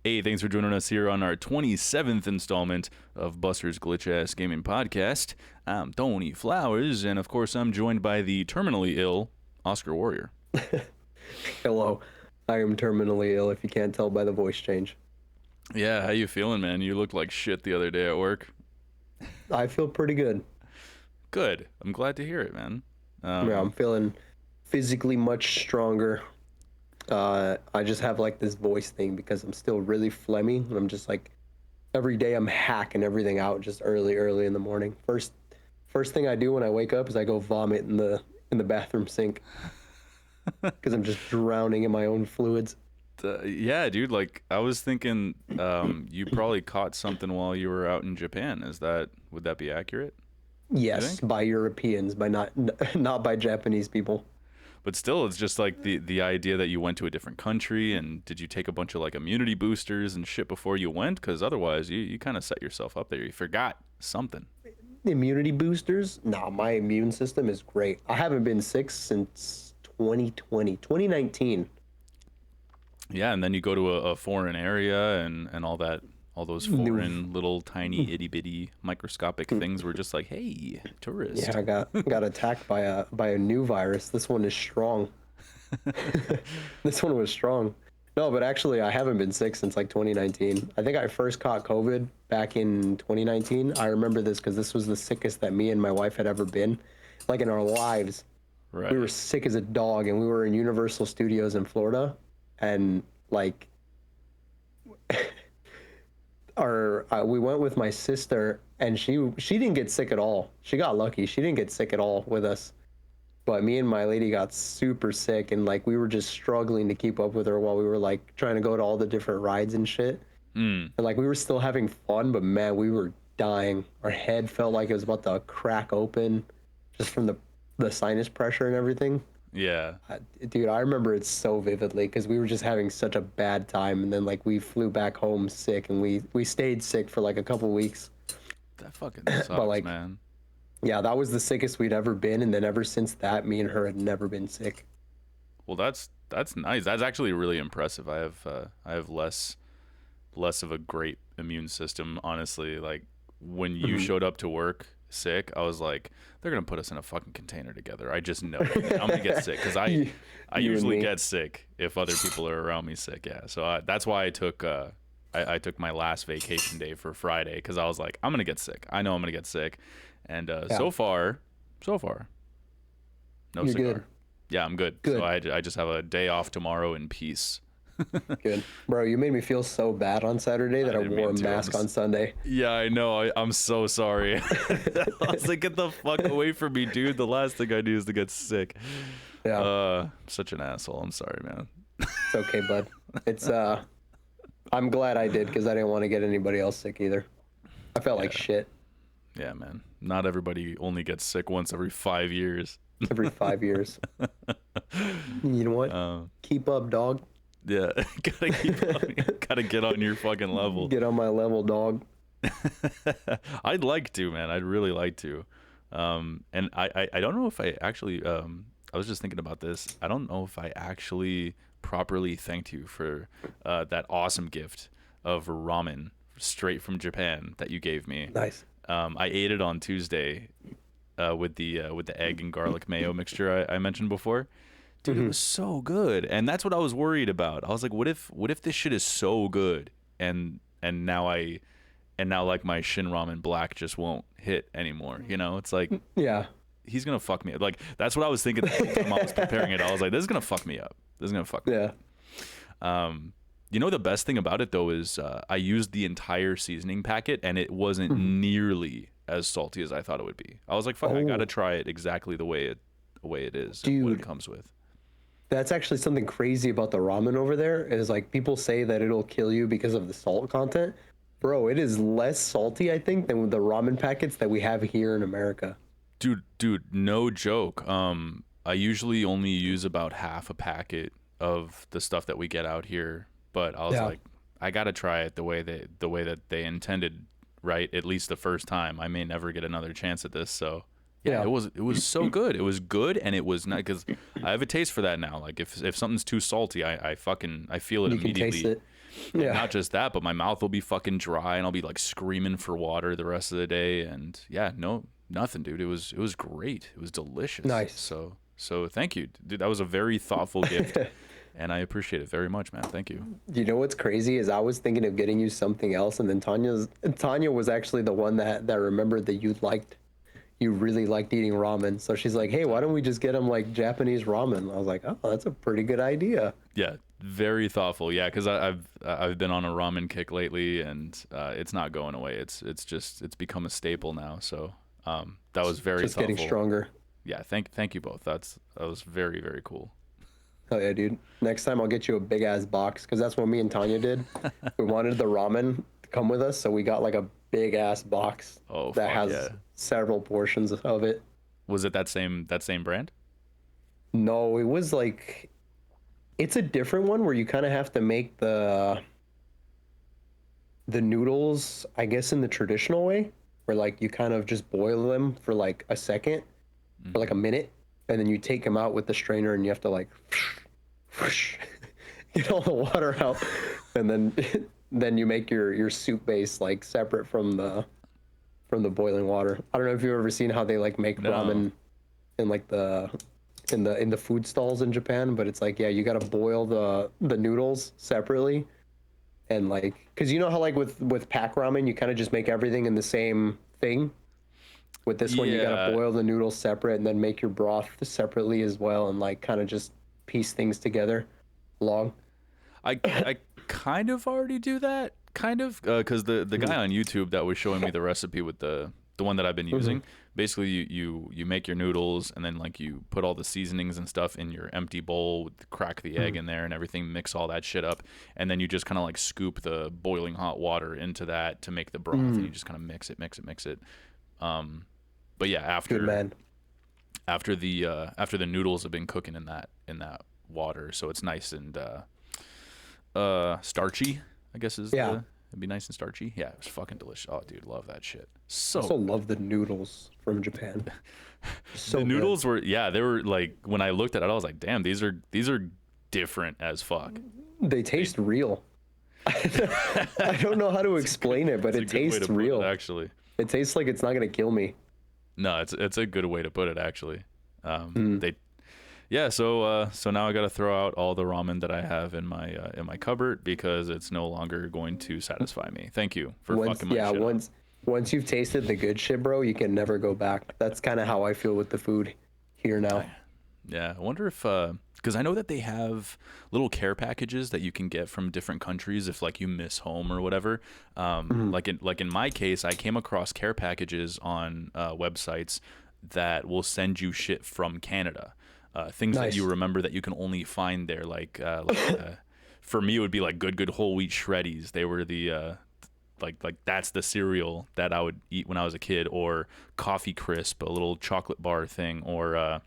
Hey, thanks for joining us here on our 27th installment of Buster's Glitch Ass Gaming Podcast. I'm Tony Flowers, and of course I'm joined by the terminally ill Oscar Warrior. Hello, I am terminally ill if you can't tell by the voice change. Yeah, how you feeling, man? You looked like shit the other day at work. I feel pretty good. Good. I'm glad to hear it, man. Yeah, I'm feeling physically much stronger. I just have like this voice thing because I'm still really phlegmy, and I'm just like every day I'm hacking everything out just early in the morning. First thing I do when I wake up is I go vomit in the bathroom sink because I'm just drowning in my own fluids. Yeah, dude, like I was thinking you probably caught something while you were out in Japan. Would that be accurate? Yes, by Europeans, by not by Japanese people. But still, it's just like the idea that you went to a different country, and did you take a bunch of like immunity boosters and shit before you went? Because otherwise, you kind of set yourself up there. You forgot something. Immunity boosters? Nah, my immune system is great. I haven't been sick since 2019. Yeah, and then you go to a foreign area and all that. All those foreign little tiny itty bitty microscopic things were just like, hey, tourist. Yeah, I got attacked by a new virus. This one is strong. This one was strong. No, but actually I haven't been sick since like 2019. I think I first caught COVID back in 2019. I remember this because this was the sickest that me and my wife had ever been, like in our lives. Right. We were sick as a dog, and we were in Universal Studios in Florida, and like we went with my sister, and she didn't get sick at all. She got lucky. She didn't get sick at all with us. But me and my lady got super sick, and like we were just struggling to keep up with her while we were like trying to go to all the different rides and shit. And like we were still having fun, but man, we were dying. Our head felt like it was about to crack open just from the sinus pressure and everything. Yeah. Dude, I remember it so vividly because we were just having such a bad time, and then like we flew back home sick, and we stayed sick for like a couple weeks. That fucking sucks, but like, man. Yeah, that was the sickest we'd ever been, and then ever since that, me and her had never been sick. Well, that's nice. That's actually really impressive. I have less of a great immune system, honestly. Like when you showed up to work sick, I was like, they're gonna put us in a fucking container together. I just know it. I'm gonna get sick because I usually get sick if other people are around me sick. Yeah, so that's why I took I took my last vacation day for Friday, because I was like, I'm gonna get sick. I know I'm gonna get sick, and so far, no You're cigar. Good. Yeah, I'm good. So I just have a day off tomorrow in peace. Good. Bro, you made me feel so bad on Saturday that I wore a mask on Sunday. Yeah, I know. I'm so sorry. I was like, get the fuck away from me, dude. The last thing I do is to get sick. Yeah. Such an asshole. I'm sorry, man. It's okay, bud. It's I'm glad I did, because I didn't want to get anybody else sick either. I felt like shit. Yeah, man. Not everybody only gets sick once every 5 years. Every 5 years. You know what? Keep up, dog. Yeah, gotta get on your fucking level. Get on my level, dog. I'd like to, man. I'd really like to. And I don't know if I actually I was just thinking about this. I don't know if I actually properly thanked you for that awesome gift of ramen straight from Japan that you gave me. Nice. I ate it on Tuesday with the egg and garlic mayo mixture I mentioned before. Dude, it was so good, and that's what I was worried about. I was like, what if this shit is so good, and now like my Shin Ramen Black just won't hit anymore. You know, it's like, yeah, he's gonna fuck me up. Like that's what I was thinking the whole time I was preparing it. I was like, this is gonna fuck me up. Me up. You know, the best thing about it though is I used the entire seasoning packet, and it wasn't nearly as salty as I thought it would be. I was like, fuck, I gotta try it exactly the way it is, dude, and what it comes with. That's actually something crazy about the ramen over there, is like people say that it'll kill you because of the salt content. Bro, it is less salty, I think, than the ramen packets that we have here in America. Dude, no joke. I usually only use about half a packet of the stuff that we get out here, but I was like, I gotta try it the way that they intended, right? At least the first time. I may never get another chance at this, so yeah. It was so good. It was good, and it was not, because I have a taste for that now. Like if something's too salty, I feel it immediately. You can taste it. And Yeah. not just that, but my mouth will be fucking dry and I'll be like screaming for water the rest of the day. And yeah, no, nothing, dude. It was great. It was delicious. Nice. So thank you, dude. That was a very thoughtful gift, and I appreciate it very much, man. Thank you. You know what's crazy is I was thinking of getting you something else, and then Tanya was actually the one that remembered that you really liked eating ramen. So she's like, hey, why don't we just get him like Japanese ramen? I was like, oh, that's a pretty good idea. Yeah, very thoughtful. Yeah, because I've been on a ramen kick lately, and it's not going away. It's become a staple now. So that was very Just thoughtful. getting stronger. Yeah, thank you both. That was very, very cool. Oh yeah, dude. Next time I'll get you a big ass box, because that's what me and Tanya did. We wanted the ramen to come with us, so we got like a big ass box that has several portions of it. Was it that same brand? No, it was like, it's a different one where you kind of have to make the noodles, I guess, in the traditional way, where like you kind of just boil them for like a second, for like a minute, and then you take them out with the strainer and you have to like get all the water out, and then you make your soup base like separate from the boiling water. I don't know if you've ever seen how they like make ramen in like in the food stalls in Japan, but it's like, yeah, you got to boil the noodles separately, and like, because you know how like with pack ramen you kind of just make everything in the same thing. With this one, you gotta boil the noodles separate and then make your broth separately as well, and like kind of just piece things together along. I kind of already do that, because the guy on YouTube that was showing me the recipe with the one that I've been using, basically you make your noodles and then like you put all the seasonings and stuff in your empty bowl, crack the egg in there and everything, mix all that shit up, and then you just kind of like scoop the boiling hot water into that to make the broth, and you just kind of mix it. But yeah, after the noodles have been cooking in that water, so it's nice and starchy, I guess it'd be nice and starchy. Yeah, it was fucking delicious. Oh, dude, love that shit. So I also love the noodles from Japan. So the noodles were they were like, when I looked at it, I was like, damn, these are different as fuck. They taste real. I don't know how to explain it, but it tastes real. Actually, it tastes like it's not gonna kill me. No, it's a good way to put it, actually. So now I got to throw out all the ramen that I have in my cupboard because it's no longer going to satisfy me. Thank you for fucking my shit up. Once you've tasted the good shit, bro, you can never go back. That's kind of how I feel with the food here now. Yeah, I wonder if because I know that they have little care packages that you can get from different countries if like you miss home or whatever. Like in my case, I came across care packages on websites that will send you shit from Canada. Things that you remember that you can only find there. Like for me, it would be like good whole wheat shreddies. They were the like that's the cereal that I would eat when I was a kid, or Coffee Crisp, a little chocolate bar thing, or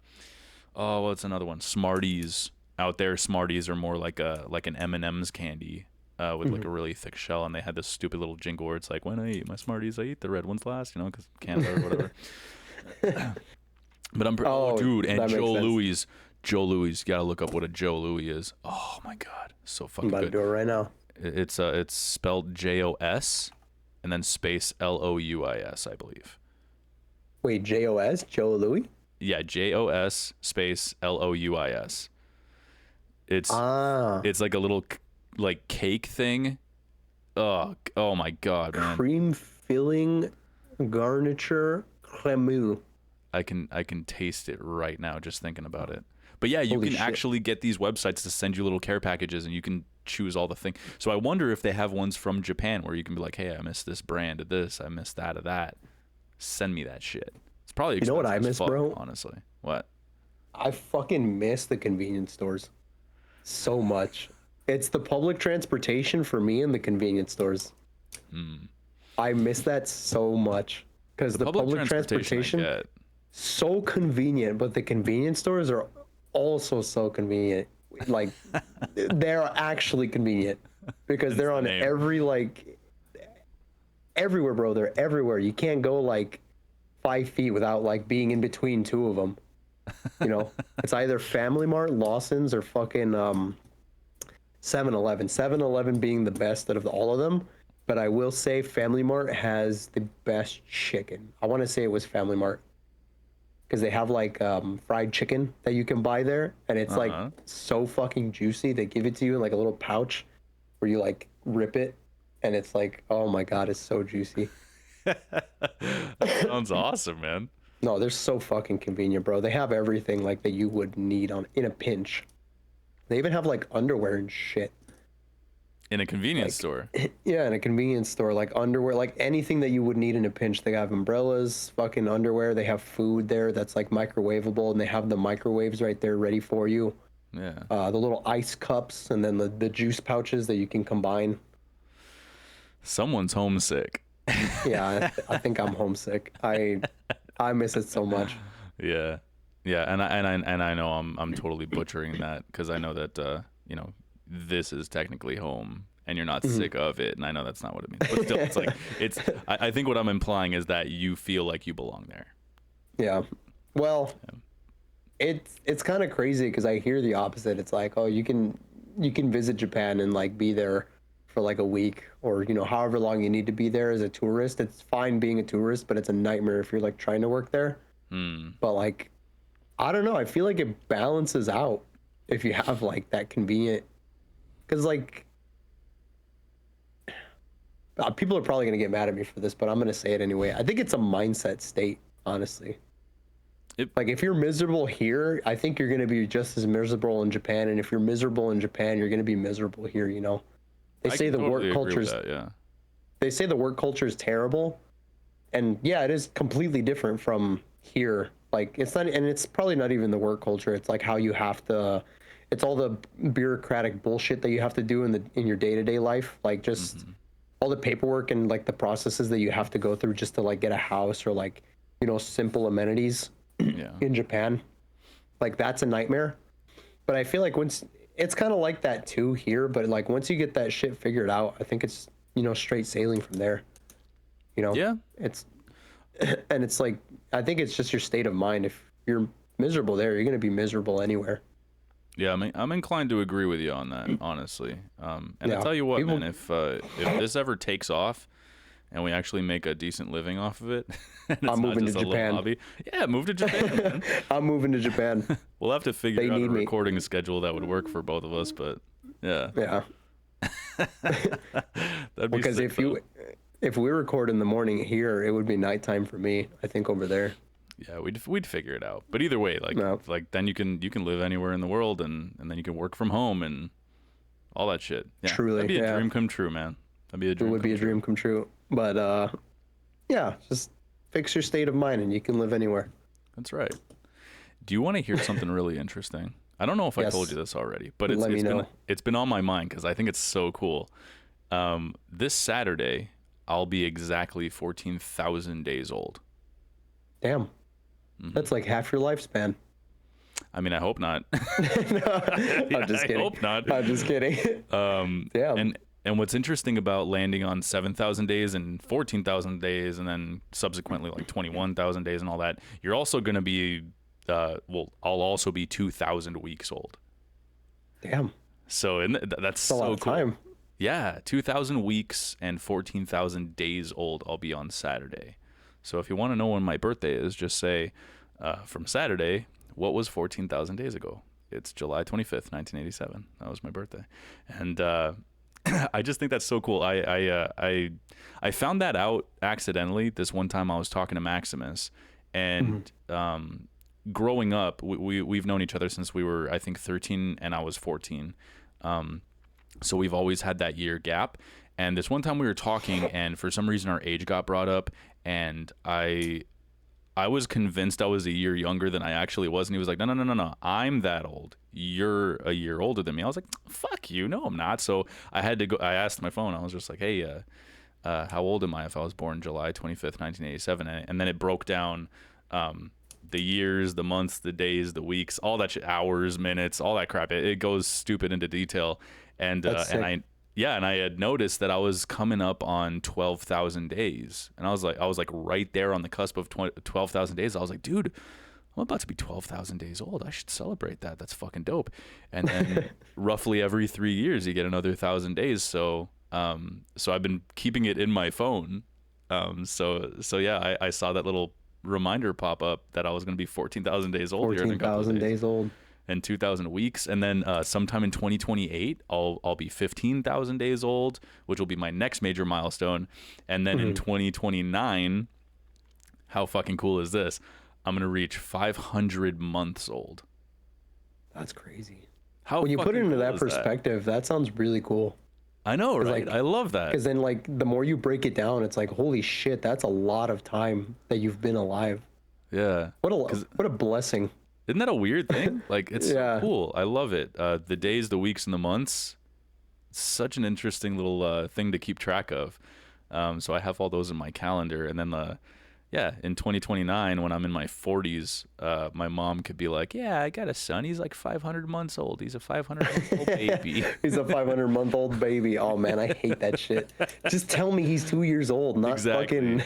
what's another one? Smarties. Out there, Smarties are more like an M&M's candy with like a really thick shell, and they had this stupid little jingle where it's like, when I eat my Smarties, I eat the red ones last, because Canada or whatever. But dude, and Joe Louis, you gotta look up what a Joe Louis is. Oh my god, so fucking good. I'm about to do it right now. It's spelled JOS and then space LOUIS, I believe. Wait, JOS? Joe Louis? Yeah, JOS space LOUIS. It's like a little like cake thing. Oh my god, man. Cream filling garniture cremeux. I can taste it right now just thinking about it. But yeah, you can actually get these websites to send you little care packages, and you can choose all the things. So I wonder if they have ones from Japan where you can be like, hey, I missed this brand of this, I missed that of that. Send me that shit. It's probably expensive. You know what I miss, bro? Honestly, what? I fucking miss the convenience stores so much. It's the public transportation for me and the convenience stores. I miss that so much because the public transportation so convenient, but the convenience stores are also so convenient. Like they're actually convenient because they're on everywhere, bro. They're everywhere. You can't go like 5 feet without like being in between two of them. It's either Family Mart, Lawson's, or fucking 7-Eleven. 7-Eleven being the best out of all of them, but I will say Family Mart has the best chicken. I want to say it was Family Mart because they have like fried chicken that you can buy there, and it's like so fucking juicy. They give it to you in like a little pouch where you like rip it, and it's like, oh my god, it's so juicy. That sounds awesome, man. No, they're so fucking convenient, bro. They have everything like that you would need on in a pinch. They even have like underwear and shit. In a convenience store. Yeah, in a convenience store, like underwear, like anything that you would need in a pinch. They have umbrellas, fucking underwear. They have food there that's like microwavable, and they have the microwaves right there ready for you. Yeah. The little ice cups, and then the juice pouches that you can combine. Someone's homesick. Yeah, I think I'm homesick. I miss it so much. Yeah. Yeah, and I know I'm totally butchering that because I know that you know, this is technically home and you're not sick of it, and I know that's not what it means. But still, it's like I think what I'm implying is that you feel like you belong there. Yeah. Well, it's kind of crazy because I hear the opposite. It's like, oh, you can visit Japan and like be there for like a week, or you know, however long you need to be there as a tourist. It's fine being a tourist, but it's a nightmare if you're like trying to work there. But like, I don't know, I feel like it balances out if you have like that convenient, because like people are probably going to get mad at me for this, but I'm going to say it anyway. I think it's a mindset state, honestly. Like if you're miserable here, I think you're going to be just as miserable in Japan, and if you're miserable in Japan, you're going to be miserable here, you know. They say the work culture's They say the work culture is terrible, and yeah, it is completely different from here. Like it's not, and it's probably not even the work culture. It's like how you have to, it's all the bureaucratic bullshit that you have to do in your day-to-day life, like just all the paperwork and like the processes that you have to go through just to like get a house, or like, you know, simple amenities in Japan. Like that's a nightmare. But I feel like once it's kind of like that too here, but like once you get that shit figured out, I think it's, you know, straight sailing from there. You know? Yeah. And it's like, I think it's just your state of mind. If you're miserable there, you're going to be miserable anywhere. Yeah, I'm inclined to agree with you on that, honestly. And I tell you what, man, if this ever takes off and we actually make a decent living off of it, and it's I'm moving to Japan. Hobby, yeah, move to Japan, man. I'm moving to Japan. We'll have to figure out a recording schedule that would work for both of us, but yeah. Yeah. That'd be because sick, if we record in the morning here, it would be nighttime for me, I think, over there. Yeah, we'd figure it out. But either way, like then you can live anywhere in the world, and then you can work from home and all that shit. Yeah, truly, that'd be a dream come true, man. That'd be a dream. It would be a dream come true. But yeah, just fix your state of mind, and you can live anywhere. That's right. Do you want to hear something really interesting? I don't know if I told you this already, but it's been on my mind because I think it's so cool. This Saturday, I'll be exactly 14,000 days old. Damn. That's like half your lifespan. I mean, I hope not. I'm just kidding. I hope not. I'm just kidding. Damn. And what's interesting about landing on 7,000 days and 14,000 days and then subsequently like 21,000 days and all that, you're also going to be, I'll also be 2,000 weeks old. Damn. So that's so a lot of cool. Time. Yeah, 2,000 weeks and 14,000 days old. I'll be on Saturday. So if you want to know when my birthday is, just say, from Saturday, what was 14,000 days ago? It's July 25th, 1987. That was my birthday. And I just think that's so cool. I found that out accidentally this one time I was talking to Maximus. And growing up, we've known each other since we were, I think, 13 and I was 14. So we've always had that year gap. And this one time we were talking, and for some reason our age got brought up, and I was convinced I was a year younger than I actually was, and he was like, no, I'm that old. You're a year older than me. I was like, fuck you, no, I'm not. So I had to go. I asked my phone. I was just like, hey, how old am I if I was born July 25th, 1987? And then it broke down the years, the months, the days, the weeks, all that shit, hours, minutes, all that crap. It goes stupid into detail. And I had noticed that I was coming up on 12,000 days, and I was like right there on the cusp of 12,000 days. I was like, dude, I'm about to be 12,000 days old. I should celebrate that. That's fucking dope. And then roughly every 3 years, you get another 1,000 days. So I've been keeping it in my phone. So yeah, I saw that little reminder pop up that I was going to be 14,000 days old. 14,000 days old. And 2,000 weeks. And then sometime in 2028, I'll be 15,000 days old, which will be my next major milestone. And then in 2029, how fucking cool is this? I'm going to reach 500 months old. That's crazy. How when you put it into cool that is perspective, that sounds really cool. I know, right? Like, I love that. Because then, like, the more you break it down, it's like, holy shit, that's a lot of time that you've been alive. Yeah. What a blessing. Isn't that a weird thing? Like, it's Yeah. so cool. I love it. The days, the weeks, and the months. Such an interesting little thing to keep track of. So I have all those in my calendar. And then, in 2029, when I'm in my 40s, my mom could be like, yeah, I got a son. He's like 500 months old. He's a 500-month-old baby. He's a 500-month-old baby. Oh, man, I hate that shit. Just tell me he's 2 years old, not Exactly.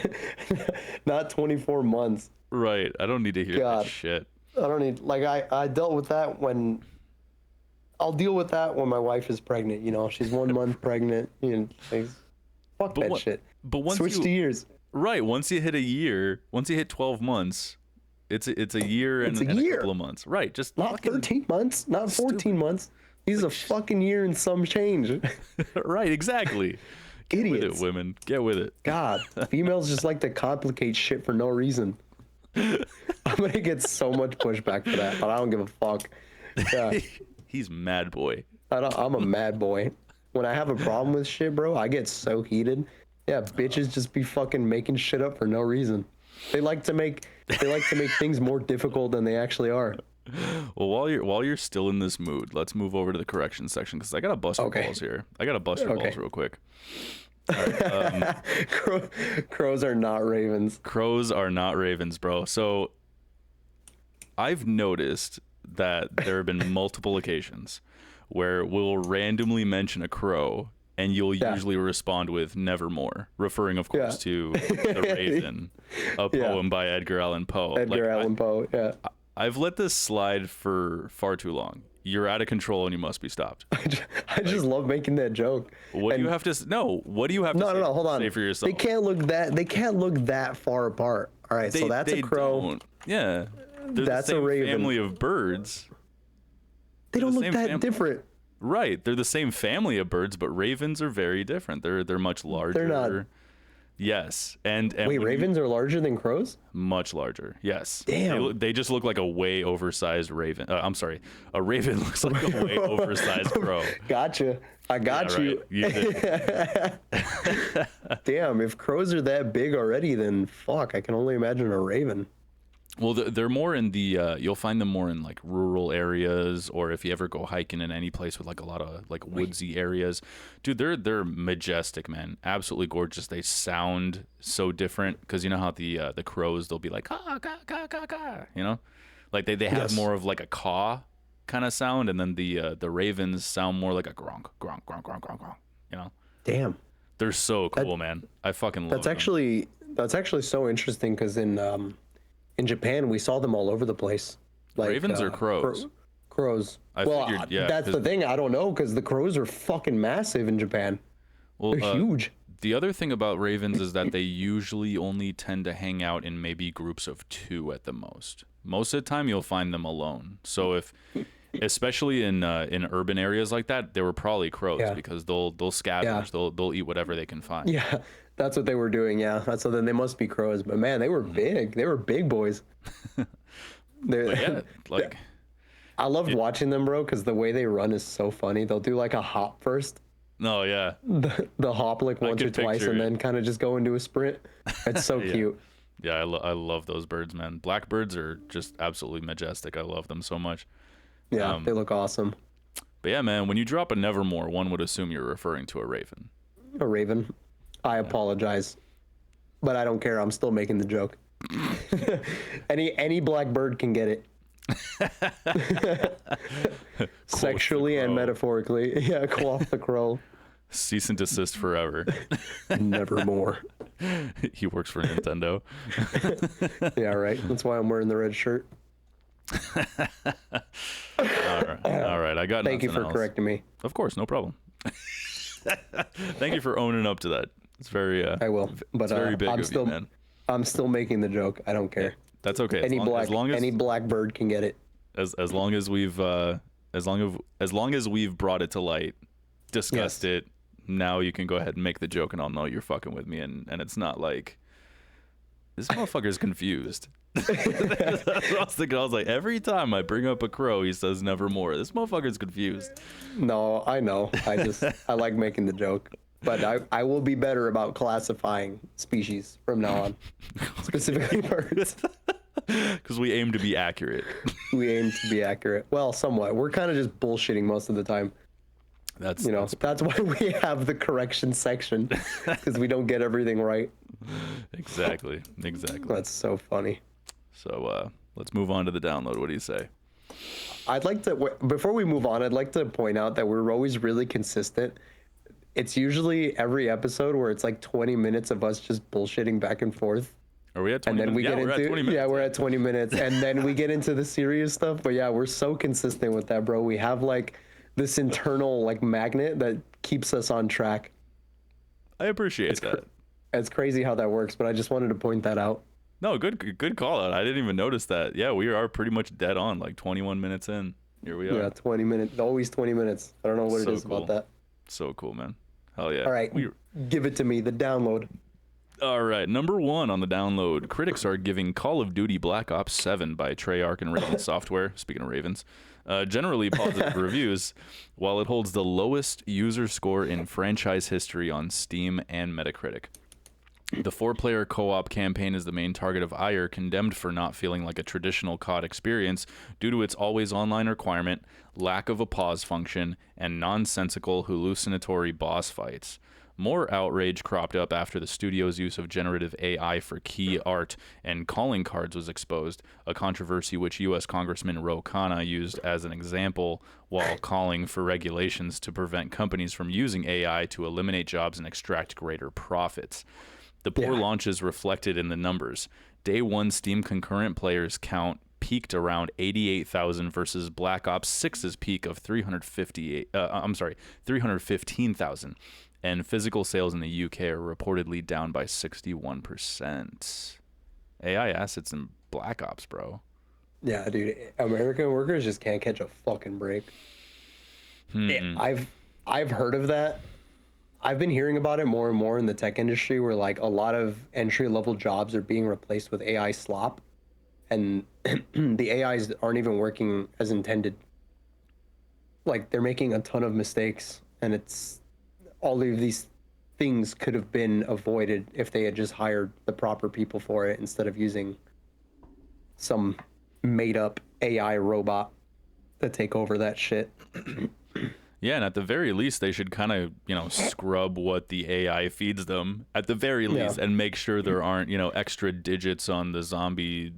not 24 months. Right. I don't need to hear that shit. I don't need, like, I dealt with that I'll deal with that when my wife is pregnant, you know, she's 1 month pregnant, you know, like, fuck that shit. But once Switch to years. Right. Once you hit a year, once you hit 12 months, it's a year and a couple of months. Right. Just not fucking 13 months, not 14 months. He's a fucking year and some change. Right. Exactly. Get Idiots. with it, women. Get with it. God, females just like to complicate shit for no reason. I'm gonna get so much pushback for that, but I don't give a fuck. Yeah. He's mad boy. I'm a mad boy. When I have a problem with shit, bro, I get so heated. Yeah, bitches just be fucking making shit up for no reason. They like to make things more difficult than they actually are. Well, while you're still in this mood, let's move over to the correction section because I gotta bust your balls here. I gotta bust your balls real quick. All right, Crows are not ravens. Crows are not ravens, bro. So I've noticed that there have been multiple occasions where we'll randomly mention a crow and you'll usually respond with nevermore, referring, of course, to The Raven, a poem by Edgar Allan Poe. Edgar Allan Poe, yeah. I've let this slide for far too long. You're out of control and you must be stopped. I just love making that joke. What do you have to say? No, what do you have to say, no, hold on. say for yourself? They can't look that far apart. All right, so that's a crow. Don't. Yeah. They're That's the same a raven. family of birds. They don't look that different. Right. They're the same family of birds, but ravens are very different. They're much larger. They're not. Yes. And Wait, ravens are larger than crows? Much larger. Yes. Damn. They just look like a way oversized raven. I'm sorry. A raven looks like a way oversized crow. Gotcha. I got you. Right. You did. Damn, if crows are that big already, then fuck, I can only imagine a raven. Well, they're more in the, you'll find them more in like rural areas, or if you ever go hiking in any place with like a lot of like woodsy areas. Dude, they're majestic, man. Absolutely gorgeous. They sound so different because you know how the crows, they'll be like, caw, caw, caw, caw, caw, you know? Like they have more of like a caw kind of sound, and then the ravens sound more like a gronk, gronk, gronk, gronk, gronk, gronk, you know? Damn. They're so cool, man. I fucking love them. That's actually so interesting because in Japan, we saw them all over the place. Like, Ravens or crows? Crows. I figured, yeah, that's the thing. I don't know because the crows are fucking massive in Japan. Well, they're huge. The other thing about ravens is that they usually only tend to hang out in maybe groups of 2 at the most. Most of the time, you'll find them alone. So especially in urban areas like that, they were probably crows because they'll scavenge. They'll eat whatever they can find. Yeah. That's what they were doing, yeah. So then they must be crows. But man, they were big. They were big boys. Yeah, like I loved watching them, bro, because the way they run is so funny. They'll do like a hop first. No, yeah. The hop like once or twice and then kind of just go into a sprint. It's so cute. Yeah, I love those birds, man. Blackbirds are just absolutely majestic. I love them so much. Yeah, they look awesome. But yeah, man, when you drop a nevermore, one would assume you're referring to a raven. A raven. I apologize, but I don't care. I'm still making the joke. Any black bird can get it. Sexually and metaphorically. Yeah, quaff the crow. Cease and desist forever. Nevermore. He works for Nintendo. Yeah, right. That's why I'm wearing the red shirt. All right. I got Thank you nothing for else. correcting me. Of course, no problem. Thank you for owning up to that. It's very I will, but it's very big I'm of still you, man. I'm still making the joke. I don't care. That's okay. Any as black bird can get it. as long as we've as long as we've brought it to light, discussed Yes. it, now you can go ahead and make the joke, and I'll know you're fucking with me, and it's not like this motherfucker's confused. That's what I was thinking. I was like, every time I bring up a crow, he says nevermore. This motherfucker's confused. No, I know. I like making the joke. But I will be better about classifying species from now on. Specifically birds. Because we aim to be accurate. We aim to be accurate. Well, somewhat. We're kind of just bullshitting most of the time. That's That's why we have the correction section, because we don't get everything right. exactly. That's so funny. So let's move on to the download. What do you say? I'd like to, before we move on, I'd like to point out that we're always really consistent. It's usually every episode where it's like 20 minutes of us just bullshitting back and forth. Are we at 20 And then minutes? we get We're at 20 minutes. yeah, we're at 20 minutes. And then we get into the serious stuff. But yeah, we're so consistent with that, bro. We have like this internal like magnet that keeps us on track. I appreciate that. It's crazy how that works, but I just wanted to point that out. No, good call out. I didn't even notice that. Yeah, we are pretty much dead on, like 21 minutes in. Here we are. Yeah, 20 minutes. Always 20 minutes. I don't know what So it is cool. about that. So cool, man. Hell yeah. All right, give it to me. The download. All right, number 1 on the download. Critics are giving Call of Duty Black Ops 7 by Treyarch and Raven Software, speaking of Ravens, generally positive reviews, while it holds the lowest user score in franchise history on Steam and Metacritic. The 4-player co-op campaign is the main target of ire, condemned for not feeling like a traditional COD experience due to its always online requirement, lack of a pause function, and nonsensical hallucinatory boss fights. More outrage cropped up after the studio's use of generative AI for key art and calling cards was exposed, a controversy which U.S. Congressman Ro Khanna used as an example while calling for regulations to prevent companies from using AI to eliminate jobs and extract greater profits. The poor launch is reflected in the numbers. Day 1 Steam concurrent players count peaked around 88,000 versus Black Ops 6's peak of 315,000. And physical sales in the UK are reportedly down by 61%. AI assets in Black Ops, bro. Yeah, dude. American workers just can't catch a fucking break. I've heard of that. I've been hearing about it more and more in the tech industry, where like a lot of entry-level jobs are being replaced with AI slop, and the AIs aren't even working as intended. Like they're making a ton of mistakes, and it's all of these things could have been avoided if they had just hired the proper people for it instead of using some made-up AI robot to take over that shit. Yeah, and at the very least, they should kind of, scrub what the AI feeds them at the very least, and make sure there aren't, extra digits on the zombie.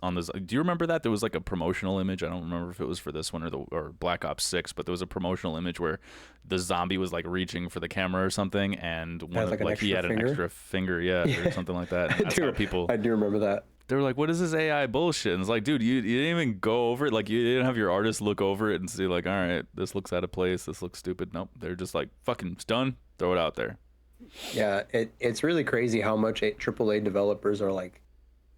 Do you remember that there was like a promotional image? I don't remember if it was for this one or Black Ops 6, but there was a promotional image where the zombie was like reaching for the camera or something, and he had an extra finger, or something like that. And that's how people. I do remember that. They were like, "What is this AI bullshit?" And it's like, dude, you didn't even go over it. Like, you didn't have your artist look over it and see, like, all right, this looks out of place. This looks stupid. Nope. They're just like, fucking, it's done. Throw it out there. Yeah, it's really crazy how much AAA developers are like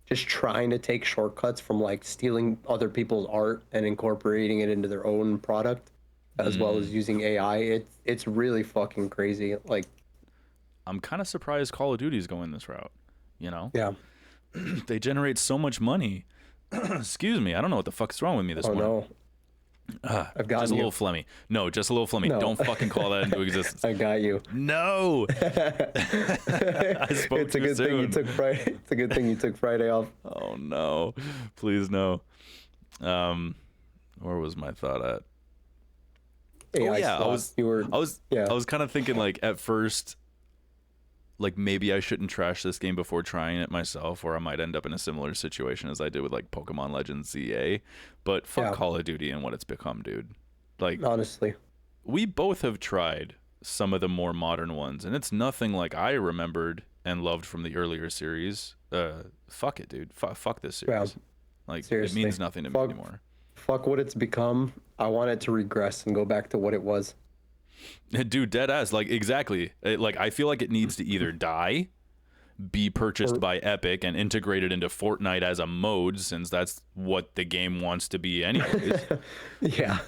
just trying to take shortcuts from like stealing other people's art and incorporating it into their own product, as well as using AI. It's really fucking crazy. Like, I'm kind of surprised Call of Duty's going this route. Yeah. They generate so much money. Excuse me. I don't know what the fuck's wrong with me this morning. No. I've got just a little phlegmy. No, just a little phlegmy. No. Don't fucking call that into existence. I got you. No. I spoke It's a good thing you took Friday. It's a good thing you took Friday off. Oh no. Please no. Where was my thought at? AI I was kind of thinking like at first, like maybe I shouldn't trash this game before trying it myself, or I might end up in a similar situation as I did with like Pokemon Legends ZA. But fuck Call of Duty and what it's become, dude. Like, honestly, we both have tried some of the more modern ones, and it's nothing like I remembered and loved from the earlier series. Fuck it, dude. Fuck this series. Like, it Seriously. means nothing to me anymore. Fuck what it's become. I want it to regress and go back to what it was. Dude, dead ass. Like, exactly. Like, I feel like it needs to either die, be purchased by Epic and integrated into Fortnite as a mode, since that's what the game wants to be anyways. Yeah.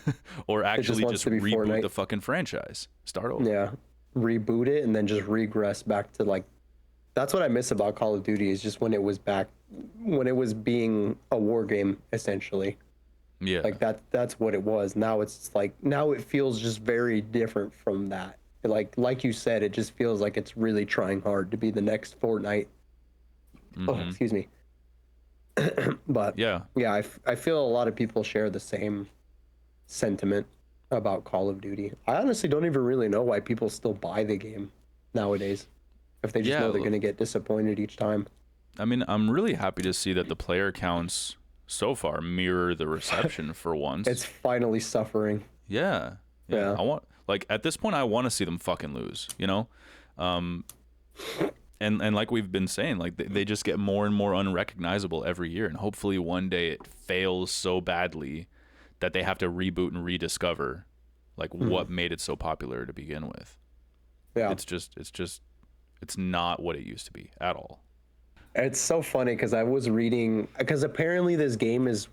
Or actually just reboot Fortnite. the fucking franchise. Start over. Yeah. Reboot it and then just regress back to like, that's what I miss about Call of Duty, is just when it was being a war game, essentially. Yeah. Like that's what it was. Now it's like, now it feels just very different from that. Like you said, it just feels like it's really trying hard to be the next Fortnite. Oh, excuse me. But yeah, I feel a lot of people share the same sentiment about Call of Duty. I honestly don't even really know why people still buy the game nowadays, if they just know they're going to get disappointed each time. I mean, I'm really happy to see that the player counts so far mirror the reception for once. It's finally suffering. Yeah. I want, like, at this point I want to see them fucking lose, you know? And like we've been saying, like they just get more and more unrecognizable every year, and hopefully one day it fails so badly that they have to reboot and rediscover like what made it so popular to begin with. Yeah. It's not what it used to be at all. It's so funny because I was reading, because apparently this game is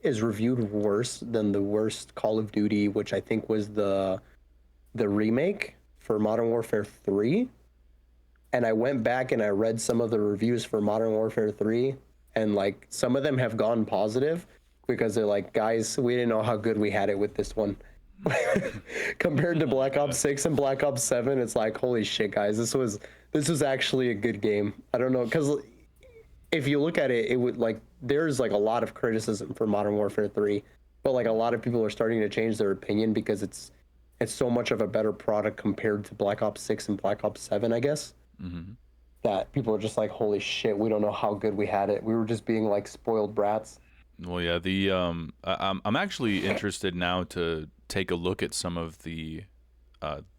reviewed worse than the worst Call of Duty, which I think was the remake for Modern Warfare 3. And I went back and I read some of the reviews for Modern Warfare 3, and like some of them have gone positive because they're like, guys, we didn't know how good we had it with this one. Compared to Black Ops 6 and Black Ops 7, it's like, holy shit, guys, this was actually a good game. I don't know, because if you look at it, it would like, there's like a lot of criticism for Modern Warfare 3, but like a lot of people are starting to change their opinion because it's so much of a better product compared to Black Ops 6 and Black Ops 7, I guess. That people are just like, holy shit, we don't know how good we had it. We were just being like spoiled brats. Well, yeah, I'm actually interested now to take a look at some of the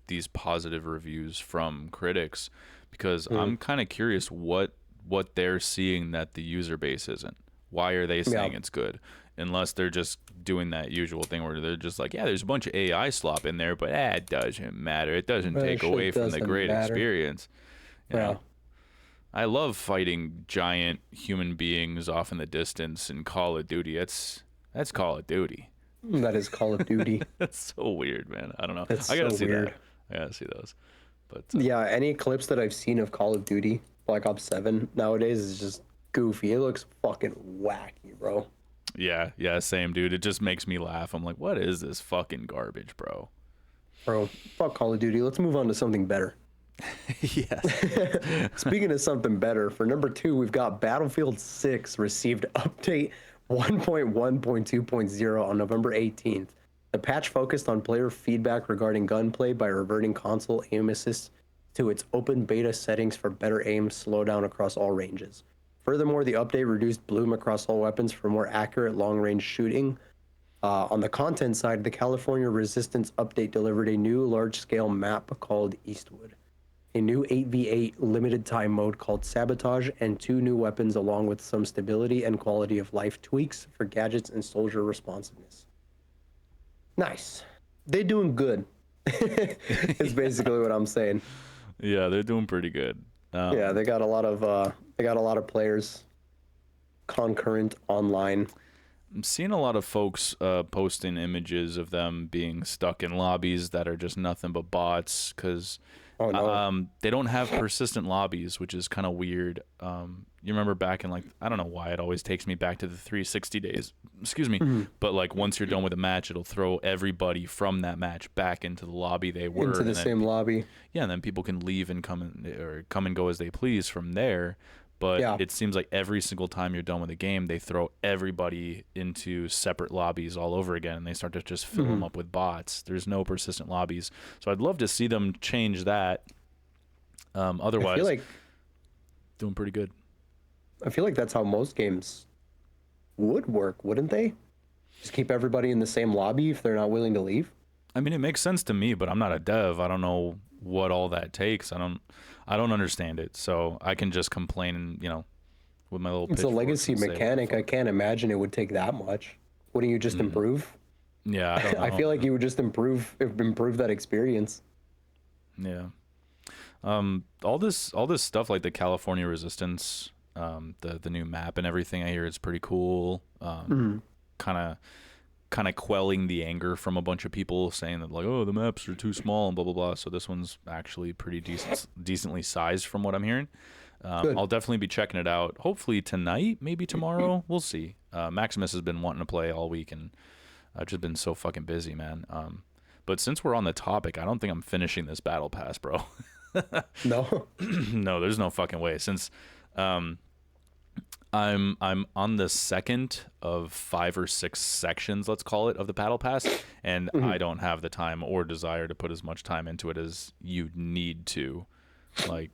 these positive reviews from critics, because I'm kind of curious what they're seeing that the user base isn't. Why are they saying it's good? Unless they're just doing that usual thing where they're just like, yeah, there's a bunch of AI slop in there, but it doesn't matter. It doesn't take away from the great experience. You know? I love fighting giant human beings off in the distance in Call of Duty. That's Call of Duty. That is Call of Duty. That's so weird, man. I don't know. That's I gotta so see weird. that. I gotta see those. But yeah, any clips that I've seen of Call of Duty, Black Ops 7 nowadays is just goofy. It looks fucking wacky, bro. Yeah, same, dude. It just makes me laugh. I'm like, what is this fucking garbage, bro? Bro, fuck Call of Duty. Let's move on to something better. Yes. Speaking of something better, for number 2, we've got Battlefield 6 received update 1.1.2.0 on November 18th. The patch focused on player feedback regarding gunplay by reverting console aim assist to its open beta settings for better aim slowdown across all ranges. Furthermore, the update reduced bloom across all weapons for more accurate long-range shooting. On the content side, the California Resistance update delivered a new large-scale map called Eastwood, a new 8v8 limited time mode called Sabotage, and 2 new weapons along with some stability and quality of life tweaks for gadgets and soldier responsiveness. Nice. They're doing good. Is basically what I'm saying. Yeah, they're doing pretty good. Yeah, they got a lot of players concurrent online. I'm seeing a lot of folks posting images of them being stuck in lobbies that are just nothing but bots, because they don't have persistent lobbies, which is kind of weird. You remember back in, like, I don't know why it always takes me back to the 360 days. Excuse me. But like once you're done with a match, it'll throw everybody from that match back into the lobby they were. Into the same lobby. Yeah, and then people can leave and come and go as they please from there. But it seems like every single time you're done with a game, they throw everybody into separate lobbies all over again, and they start to just fill them up with bots. There's no persistent lobbies. So I'd love to see them change that. Otherwise, I feel like doing pretty good. I feel like that's how most games would work, wouldn't they? Just keep everybody in the same lobby if they're not willing to leave? I mean, it makes sense to me, but I'm not a dev. I don't know what all that takes. I don't understand it. So I can just complain and, with my little. It's a legacy pitchforks and say, mechanic. I can't imagine it would take that much. Wouldn't you just improve? Yeah, I don't know. I feel like you would just improve that experience. Yeah. All this stuff like the California Resistance, the new map and everything, I hear is pretty cool. Kind of quelling the anger from a bunch of people saying that like, oh, the maps are too small and blah blah blah. So this one's actually pretty decently sized from what I'm hearing. I'll definitely be checking it out. Hopefully tonight, maybe tomorrow. We'll see. Maximus has been wanting to play all week, and I've just been so fucking busy, man. But since we're on the topic, I don't think I'm finishing this battle pass, bro. No. No, there's no fucking way. Since I'm on the second of 5 or 6 sections, let's call it, of the battle pass, and I don't have the time or desire to put as much time into it as you need to. Like,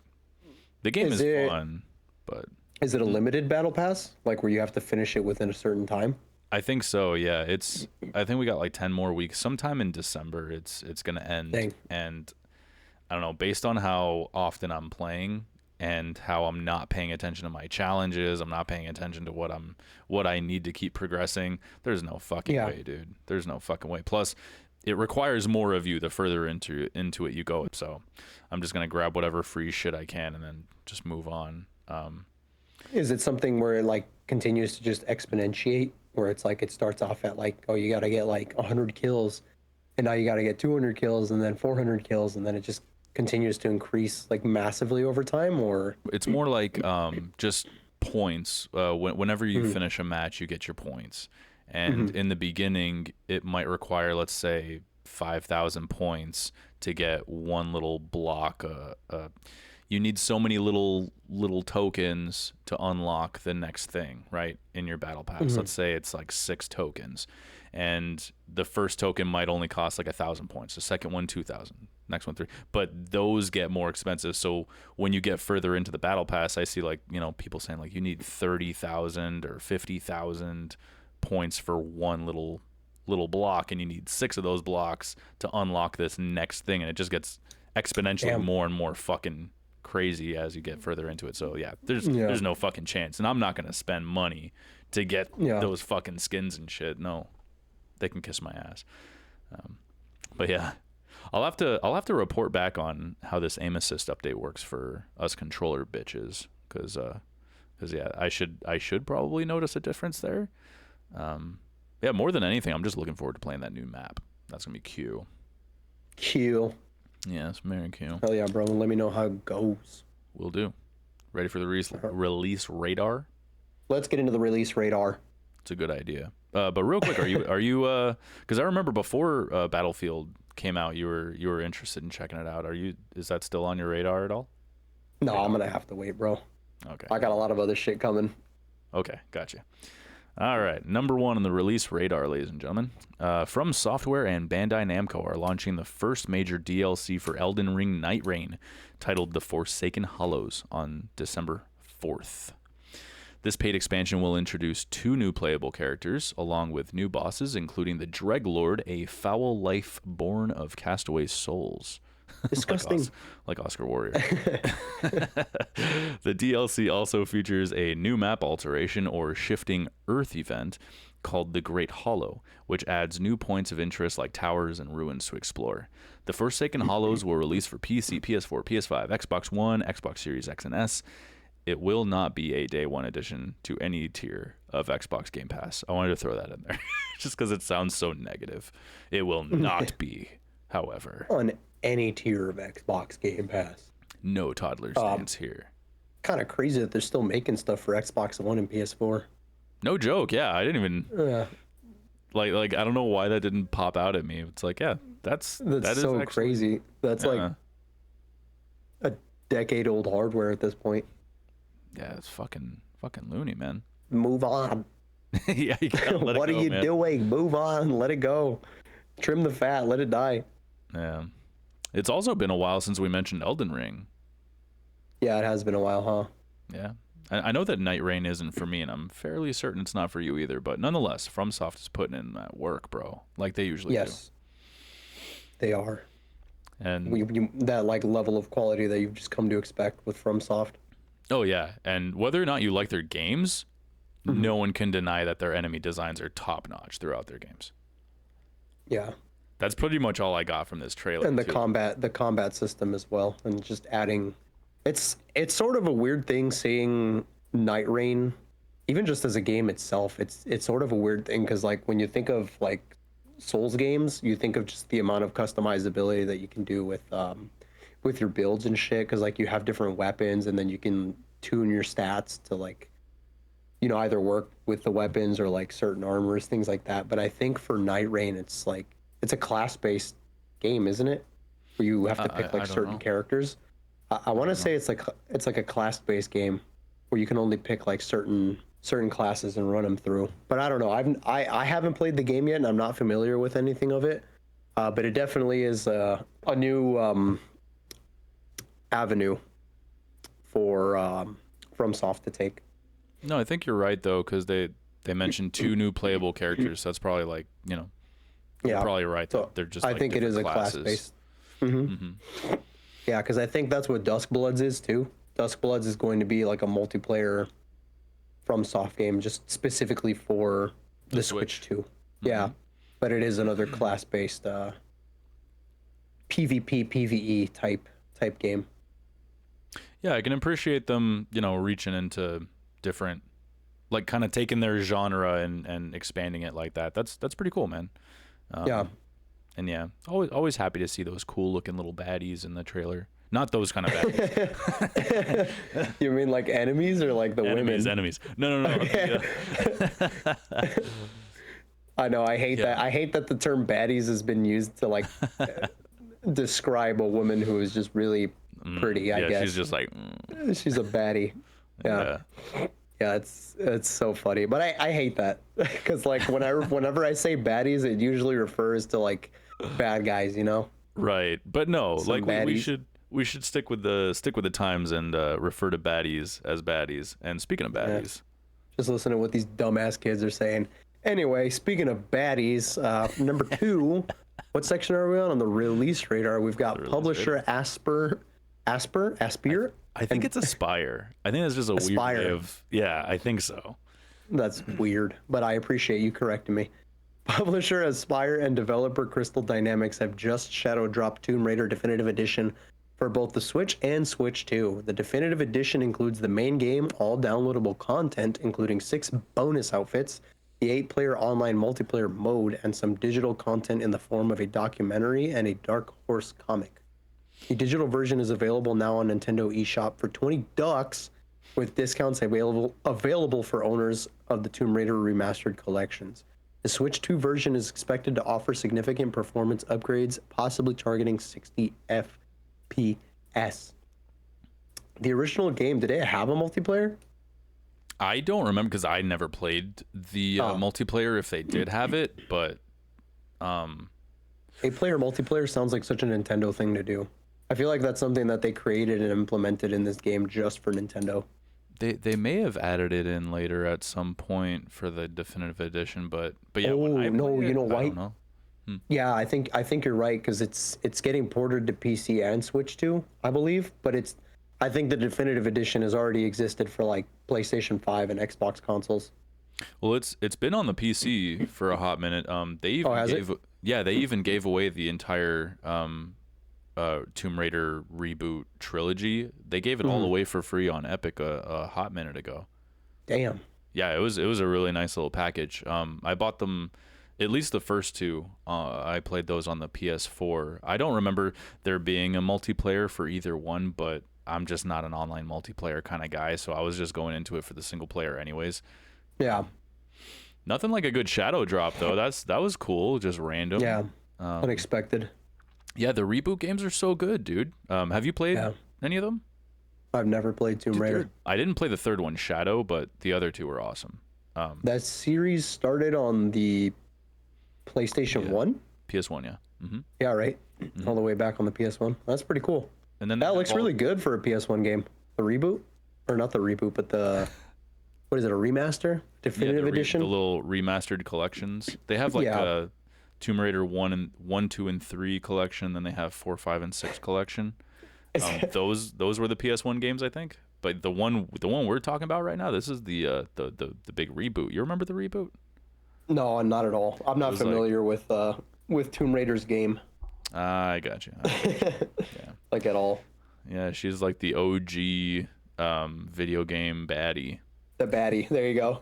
the game is fun, but is it a limited battle pass, like where you have to finish it within a certain time? I think so. Yeah, I think we got like 10 more weeks. Sometime in December, it's gonna end. Dang. And I don't know, based on how often I'm playing and how I'm not paying attention to my challenges, I'm not paying attention to what I need to keep progressing. There's no fucking way, dude. There's no fucking way. Plus, it requires more of you the further into it you go. So I'm just gonna grab whatever free shit I can and then just move on. Is it something where it like continues to just exponentiate, where it's like it starts off at like, oh, you got to get like 100 kills, and now you got to get 200 kills, and then 400 kills, and then it just continues to increase like massively over time? Or it's more like just points. Whenever you finish a match, you get your points. And in the beginning, it might require, let's say, 5,000 points to get one little block. You need so many little tokens to unlock the next thing, right, in your battle pass. Let's say it's like 6 tokens, and the first token might only cost like 1,000 points. The second one, 2,000. Next one, 3. But those get more expensive. So when you get further into the battle pass, I see like, you know, people saying like you need 30,000 or 50,000 points for one little block, and you need 6 of those blocks to unlock this next thing, and it just gets exponentially more and more fucking crazy as you get further into it. So yeah, there's no fucking chance, and I'm not gonna spend money to get those fucking skins and shit. No, they can kiss my ass. But yeah, I'll have to report back on how this aim assist update works for us controller bitches, because yeah, I should probably notice a difference there. Yeah, more than anything, I'm just looking forward to playing that new map. That's gonna be Q. Yeah, it's very cute. Hell yeah, bro. Let me know how it goes. Will do. Ready for the release radar? Let's get into the release radar. It's a good idea. But real quick, are you because I remember before Battlefield came out, you were interested in checking it out. Is that still on your radar at all? No, I'm gonna have to wait, bro. Okay. I got a lot of other shit coming. Okay, gotcha. All right, number 1 on the release radar, ladies and gentlemen. From Software and Bandai Namco are launching the first major DLC for Elden Ring Nightreign, titled The Forsaken Hollows, on December 4th. This paid expansion will introduce 2 new playable characters, along with new bosses, including the Dreglord, a foul life born of castaway souls. Disgusting. like Oscar Warrior. The DLC also features a new map alteration or shifting Earth event called the Great Hollow, which adds new points of interest like towers and ruins to explore. The Forsaken Hollows will release for PC, PS4, PS5, Xbox One, Xbox Series X and S. It will not be a day one addition to any tier of Xbox Game Pass. I wanted to throw that in there just because it sounds so negative. It will not be, however. On any tier of Xbox Game Pass. No toddler stands here. Kind of crazy that they're still making stuff for Xbox One and PS4. No joke. Yeah, I didn't even like I don't know why that didn't pop out at me. It's like, yeah, that is so actually crazy. That's like a decade-old hardware at this point. Yeah, it's fucking loony, man. Move on. Yeah, you gotta let it what go, are you man. doing? Move on. Let it go. Trim the fat. Let it die. Yeah. It's also been a while since we mentioned Elden Ring. Yeah, it has been a while, huh? Yeah. I know that Nightreign isn't for me, and I'm fairly certain it's not for you either, but nonetheless, FromSoft is putting in that work, bro, like they usually do. Yes, they are. And that like level of quality that you've just come to expect with FromSoft. Oh yeah, and whether or not you like their games, no one can deny that their enemy designs are top notch throughout their games. Yeah. That's pretty much all I got from this trailer. And too. the combat system as well, and just adding, it's sort of a weird thing seeing Nightreign, even just as a game itself. It's sort of a weird thing because like when you think of like Souls games, you think of just the amount of customizability that you can do with your builds and shit. Because like you have different weapons, and then you can tune your stats to like, you know, either work with the weapons or like certain armors, things like that. But I think for Nightreign, it's like it's a class-based game, isn't it? Where you have to pick like certain characters. I want to say it's like a class-based game where you can only pick like certain classes and run them through. But I don't know. I haven't played the game yet, and I'm not familiar with anything of it. But it definitely is a new avenue for FromSoft to take. No, I think you're right though, because they mentioned 2 new playable characters. That's probably like, you know, you're probably right. So they're just. I like think it is a classes. class-based. Yeah, because I think that's what Duskbloods is too. Duskbloods is going to be like a multiplayer FromSoft game, just specifically for the Switch too. Yeah, but it is another class-based PvP PvE type game. Yeah, I can appreciate them, you know, reaching into different, like kind of taking their genre and expanding it like that. That's pretty cool, man. Yeah. And yeah, always happy to see those cool looking little baddies in the trailer. Not those kind of baddies. You mean like enemies or like the women? Enemies. No. Okay. I know. I hate that. I hate that the term baddies has been used to like describe a woman who is just really pretty. I guess she's just like she's a baddie. Yeah. It's so funny, but I hate that because like whenever I say baddies, it usually refers to like bad guys, you know. Right, but no, like we should stick with the times and refer to baddies as baddies. And speaking of baddies, just listen to what these dumbass kids are saying. Anyway, speaking of baddies, number 2, what section are we on the release radar? We've got publisher Aspyr. I think it's Aspire. I think that's just a weird way of. Yeah, I think so. That's weird, but I appreciate you correcting me. Publisher Aspyr and developer Crystal Dynamics have just shadow dropped Tomb Raider Definitive Edition for both the Switch and Switch 2. The Definitive Edition includes the main game, all downloadable content, including 6 bonus outfits, the 8-player online multiplayer mode, and some digital content in the form of a documentary and a Dark Horse comic. The digital version is available now on Nintendo eShop for $20, with discounts available for owners of the Tomb Raider Remastered collections. The Switch 2 version is expected to offer significant performance upgrades, possibly targeting 60 FPS. The original game, did it have a multiplayer? I don't remember because I never played the multiplayer if they did have it, but 8-player multiplayer sounds like such a Nintendo thing to do. I feel like that's something that they created and implemented in this game just for Nintendo. They may have added it in later at some point for the Definitive Edition, but yeah. You know why? I don't know. Yeah, I think you're right because it's getting ported to PC and Switch too, I believe. But I think the Definitive Edition has already existed for like PlayStation 5 and Xbox consoles. Well, it's been on the PC for a hot minute. They even gave away the entire Tomb Raider reboot trilogy. They gave it all away for free on Epic a hot minute ago. Damn. Yeah, it was a really nice little package. I bought them, at least the first 2. I played those on the PS4. I don't remember there being a multiplayer for either one, but I'm just not an online multiplayer kind of guy, so I was just going into it for the single player anyways. Yeah. Nothing like a good shadow drop though. That was cool, just random. Yeah. Unexpected. Yeah, the reboot games are so good, dude. Have you played any of them? I've never played Tomb Raider. I didn't play the third one, Shadow, but the other 2 were awesome. That series started on the PlayStation 1? PS1, yeah. Mm-hmm. Yeah, right. All the way back on the PS1. That's pretty cool. And then that looks really good for a PS1 game. The reboot? Or not the reboot, but the... What is it, a remaster? Definitive Edition? The little remastered collections. They have like a Tomb Raider 1, 2, and 3 collection, then they have 4, 5, and 6 collection. Those were the PS1 games, I think. But the one we're talking about right now, this is the big reboot. You remember the reboot? No, not at all. I'm not familiar with Tomb Raider's game. I got you. Yeah. Like at all. Yeah, she's like the OG video game baddie. The baddie. There you go.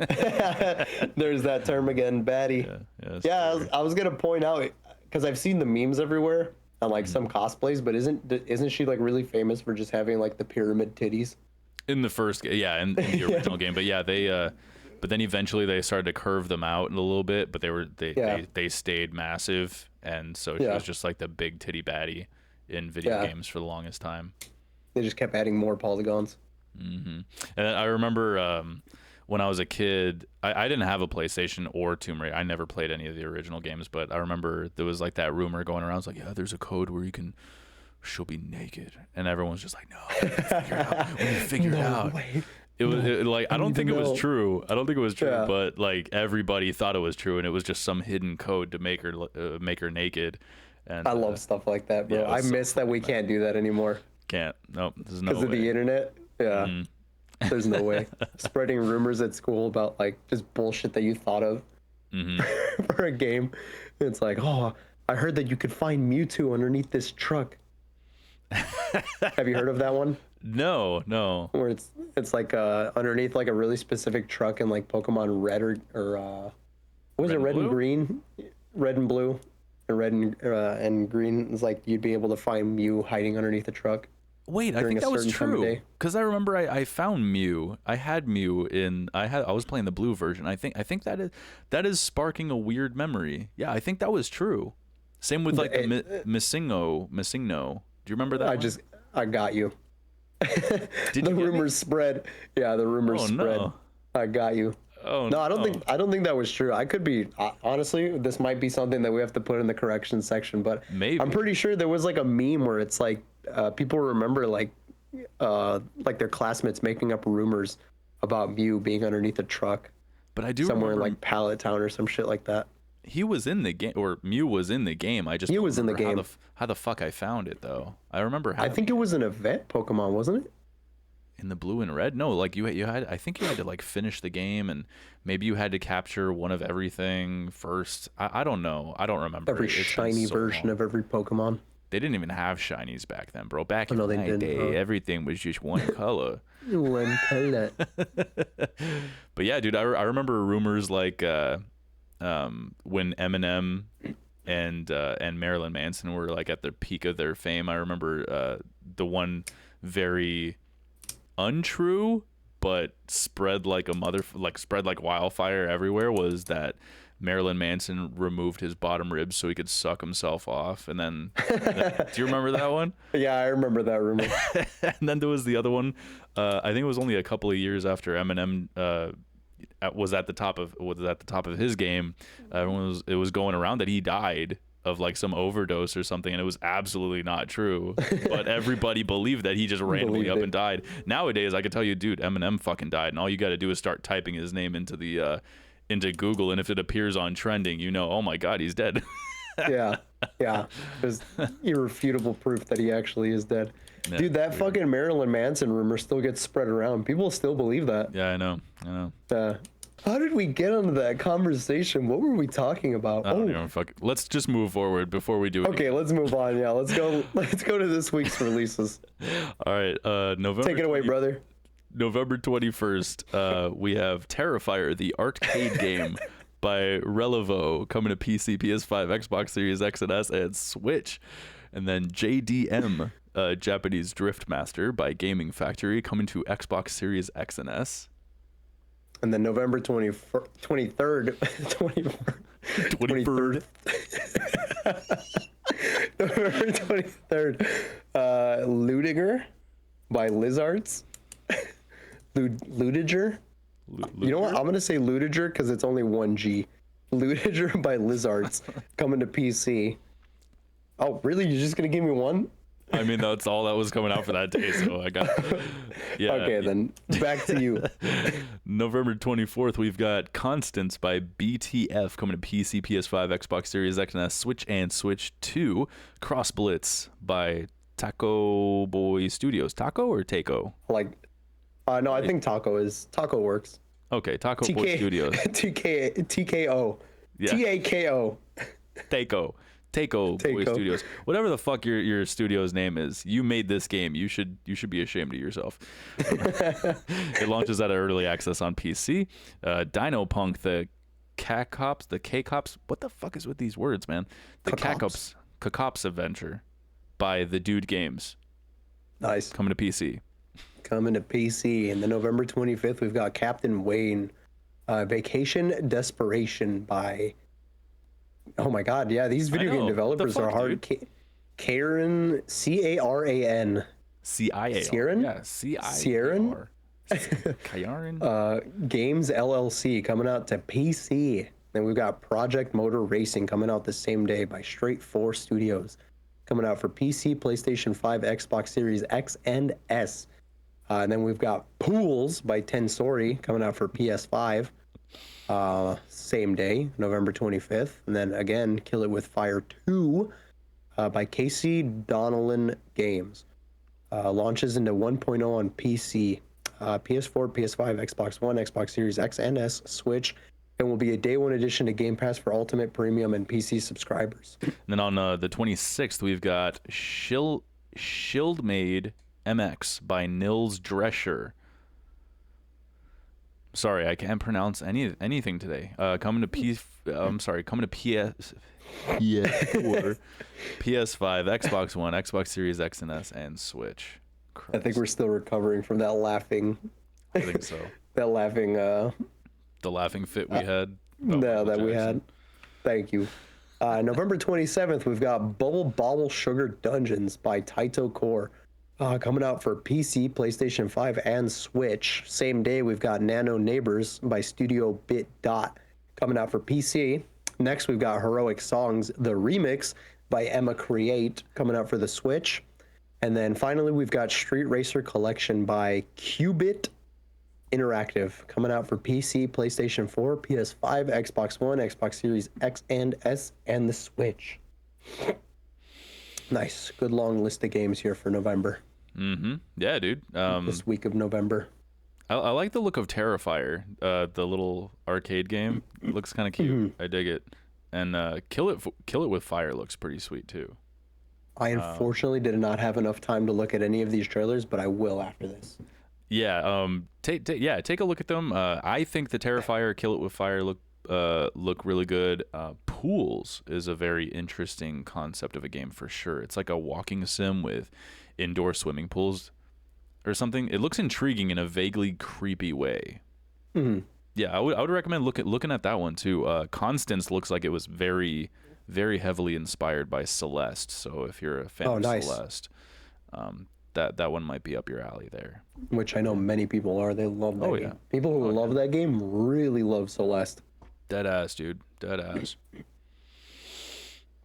There's that term again, baddie. Yeah, I was gonna point out because I've seen the memes everywhere on like some cosplays, but isn't she like really famous for just having like the pyramid titties? In the first, yeah, in the original game, but yeah, but then eventually they started to curve them out a little bit, but they stayed massive, and so she was just like the big titty baddie in video games for the longest time. They just kept adding more polygons. And I remember when I was a kid, I didn't have a PlayStation or Tomb Raider. I never played any of the original games, but I remember there was like that rumor going around. It's like, yeah, there's a code where she'll be naked, and everyone's just like, no, when you figure it out. It was like I don't think it was true. But like everybody thought it was true, and it was just some hidden code to make her naked. And I love stuff like that, bro. I miss that we can't do that anymore. Can't. Nope. There's no way. Because of the internet. Yeah. There's no way. Spreading rumors at school about like just bullshit that you thought of for a game. It's like, oh, I heard that you could find Mewtwo underneath this truck. Have you heard of that one? No. Where it's like underneath like a really specific truck in like Pokemon Red or what was it? Red and Green, Red and Blue, and Red and Green. It's like you'd be able to find Mew hiding underneath the truck. Wait, I think that was true. Because I remember I found Mew. I had Mew I was playing the blue version. I think that is sparking a weird memory. Yeah, I think that was true. Same with like the Missingo. Do you remember that? I got you. The rumors spread. Yeah, the rumors spread. No. I got you. Oh no, I don't think that was true. I could be honestly. This might be something that we have to put in the correction section, but maybe I'm pretty sure there was like a meme where it's like people remember like their classmates making up rumors about Mew being underneath a truck. But I do somewhere remember in like Pallet Town or some shit like that. He was in the game, or Mew was in the game. I just Mew was in the game. How the fuck I found it though? I remember. I think it was an event Pokemon, wasn't it? In the blue and red? No, like you had. I think you had to like finish the game, and maybe you had to capture one of everything first. I don't know. I don't remember. Every shiny version of every Pokemon. They didn't even have shinies back then, bro. Back in my day, everything was just one color. One color. But yeah, dude, I remember rumors like when Eminem and Marilyn Manson were like at the peak of their fame. I remember the one very untrue but spread like wildfire everywhere was that Marilyn Manson removed his bottom ribs so he could suck himself off. And then do you remember that one? Yeah, I remember that rumor. And then there was the other one. I think it was only a couple of years after Eminem was at the top of his game. It was going around that he died of like some overdose or something, and it was absolutely not true. But everybody believed that he just randomly up and died. Nowadays, I can tell you, dude, Eminem fucking died, and all you got to do is start typing his name into Google, and if it appears on trending, you know, oh my God, he's dead. yeah. There's irrefutable proof that he actually is dead. Yeah, dude, that fucking Marilyn Manson rumor still gets spread around. People still believe that. Yeah, I know. How did we get onto that conversation? What were we talking about? Let's just move forward before we do it. Okay, let's move on. Yeah, let's go to this week's releases. All right, November. Take it away, brother. November 21st, we have Terrifier, the arcade game by Relevo, coming to PC, PS5, Xbox Series X and S, and Switch. And then JDM, Japanese Drift Master by Gaming Factory, coming to Xbox Series X and S. And then November 23rd, November 23rd, Ludiger by Lizards. Ludiger? You know what? I'm going to say Ludiger because it's only one G. Ludiger by Lizards coming to PC. Oh, really? You're just going to give me one? I mean, that's all that was coming out for that day, so I got... Yeah. Okay, then back to you. November 24th, we've got Constance by BTF coming to PC, PS5, Xbox Series X and S, Switch, and Switch 2. Cross Blitz by Taco Boy Studios. Taco or Taco? Like, no, I think Taco works. Okay, Taco Boy Studios. TKO. Yeah. TAKO. Taco Boy Taco. Studios. Whatever the fuck your studio's name is, you made this game. You should be ashamed of yourself. It launches out of early access on PC. Dino Punk, the K-Cops. What the fuck is with these words, man? The K-Cops adventure by the Dude Games. Nice. Coming to PC. And then November 25th, we've got Captain Wayne, Vacation Desperation by. Oh my God! Yeah, these video game developers are hard. Caran, C-A-R-A-N. C-I-A-R. Ciaran? Yeah, C-I-A-R. Ciaran? Ciaran? Games LLC coming out to PC. Then we've got Project Motor Racing coming out the same day by Straight 4 Studios. Coming out for PC, PlayStation 5, Xbox Series X and S. And then we've got Pools by Tensori coming out for PS5. Same day, November 25th. And then again, Kill It With Fire 2 by Casey Donnellan Games. Launches into 1.0 on PC, PS4, PS5, Xbox One, Xbox Series X and S, Switch, and will be a day one addition to Game Pass for Ultimate Premium and PC subscribers. And then on the 26th, we've got Shieldmade MX by Nils Drescher. Sorry, I can't pronounce anything today. Coming to PS4, PS5, Xbox One, Xbox Series X and S, and Switch. Christ. I think we're still recovering from that laughing. I think so. That laughing. The laughing fit we had. That we had. Thank you. November 27th, we've got Bubble Bobble Sugar Dungeons by Taito Core. Coming out for PC, PlayStation 5, and Switch. Same day, we've got Nano Neighbors by Studio Bit Dot coming out for PC. Next, we've got Heroic Songs, the remix by Emma Create coming out for the Switch. And then finally, we've got Street Racer Collection by Qubit Interactive coming out for PC, PlayStation 4, PS5, Xbox One, Xbox Series X and S, and the Switch. Nice. Good long list of games here for November. Mm-hmm. Yeah, dude. This week of November. I like the look of Terrifier, the little arcade game. It looks kind of cute. Mm-hmm. I dig it. And Kill It With Fire looks pretty sweet too. I unfortunately did not have enough time to look at any of these trailers, but I will after this. Yeah. Take a look at them. I think the Terrifier, Kill It With Fire look really good. Pools is a very interesting concept of a game for sure. It's like a walking sim with indoor swimming pools or something. It looks intriguing in a vaguely creepy way. Mm-hmm. Yeah, I would recommend looking at that one too. Constance looks like it was very, very heavily inspired by Celeste. So if you're a fan of Celeste, that one might be up your alley there. Which I know many people are. They love that game. Yeah. People who love that game really love Celeste. Dead ass, dude. Dead ass.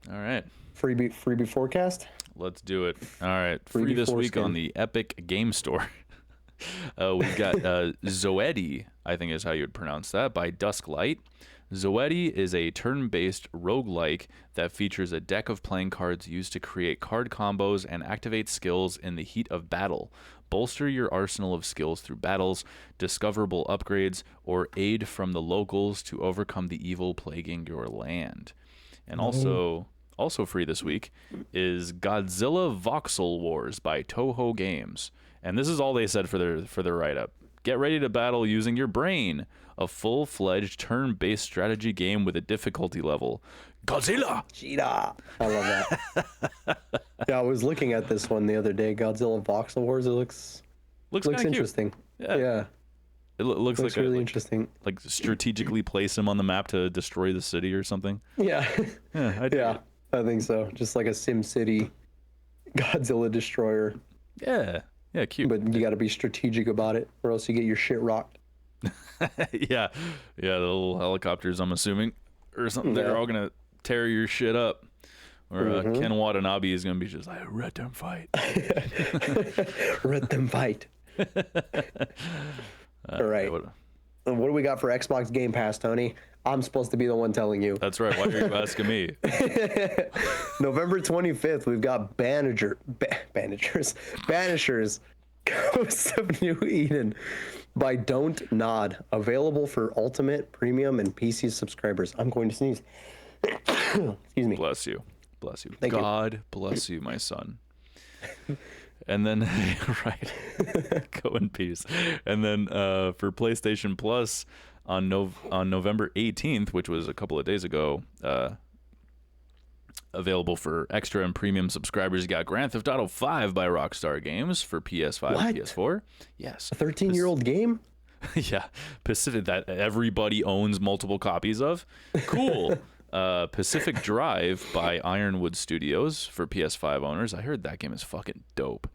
All right. Freebie Forecast? Let's do it. All right. Free this week on the Epic Game Store. We've got Zoetti, I think is how you would pronounce that, by Dusklight. Zoetti is a turn-based roguelike that features a deck of playing cards used to create card combos and activate skills in the heat of battle. Bolster your arsenal of skills through battles, discoverable upgrades, or aid from the locals to overcome the evil plaguing your land. And also free this week is Godzilla Voxel Wars by Toho Games. And this is all they said for their write-up. Get ready to battle using your brain. A full-fledged turn-based strategy game with a difficulty level. Godzilla! Cheetah! I love that. Yeah, I was looking at this one the other day. Godzilla Voxel Wars. It looks interesting. Yeah. It looks like really interesting. Like strategically place him on the map to destroy the city or something. Yeah. Yeah, I think so. Just like a Sim City Godzilla destroyer. Yeah, cute. But you got to be strategic about it, or else you get your shit rocked. Yeah, the little helicopters, I'm assuming, or something. They're all gonna tear your shit up. Or Ken Watanabe is gonna be just like, let them fight. Let them fight. All right. What do we got for Xbox Game Pass, Tony? I'm supposed to be the one telling you. That's right. Why are you asking me? November 25th, we've got Banishers, Ghosts of New Eden by Don't Nod, available for Ultimate, Premium, and PC subscribers. I'm going to sneeze. Excuse me. Bless you. Bless you. Thank you. God bless you, my son. And then, right, go in peace. And then for PlayStation Plus on November 18th, which was a couple of days ago, available for extra and premium subscribers, you got Grand Theft Auto 5 by Rockstar Games for PS5 and PS4. Yes. A 13-year-old game? Yeah. Pacific, that everybody owns multiple copies of. Cool. Pacific Drive by Ironwood Studios for PS5 owners. I heard that game is fucking dope.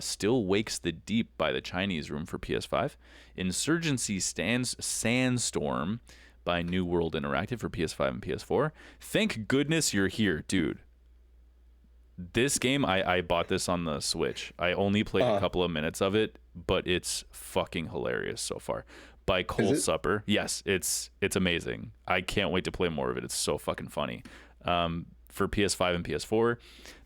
Still Wakes the Deep by the Chinese Room for PS5. Insurgency Sandstorm by New World Interactive for PS5 and PS4. Thank goodness you're here, dude. This game, I bought this on the Switch. I only played a couple of minutes of it, but it's fucking hilarious so far. By Cole Supper. Yes, it's amazing. I can't wait to play more of it. It's so fucking funny. For PS5 and PS4,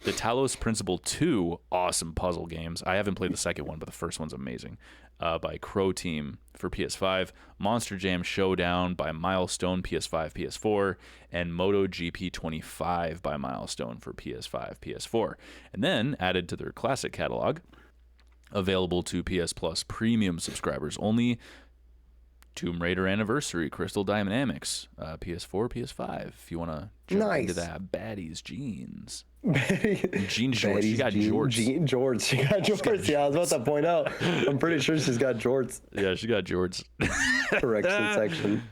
the Talos Principle 2, awesome puzzle games. I haven't played the second one, but the first one's amazing. By Crow Team for PS5, Monster Jam Showdown by Milestone, PS5, PS4, and MotoGP 25 by Milestone for PS5, PS4. And then added to their classic catalog, available to PS Plus premium subscribers only, Tomb Raider Anniversary, Crystal Dynamics, PS4, PS5. If you want to jump into that Baddies jeans. Jean Jorts. She got Jorts. Jorts. She got Jorts. Yeah, I was about to point out. I'm pretty sure she's got Jorts. Yeah, she got Jorts. Correction section.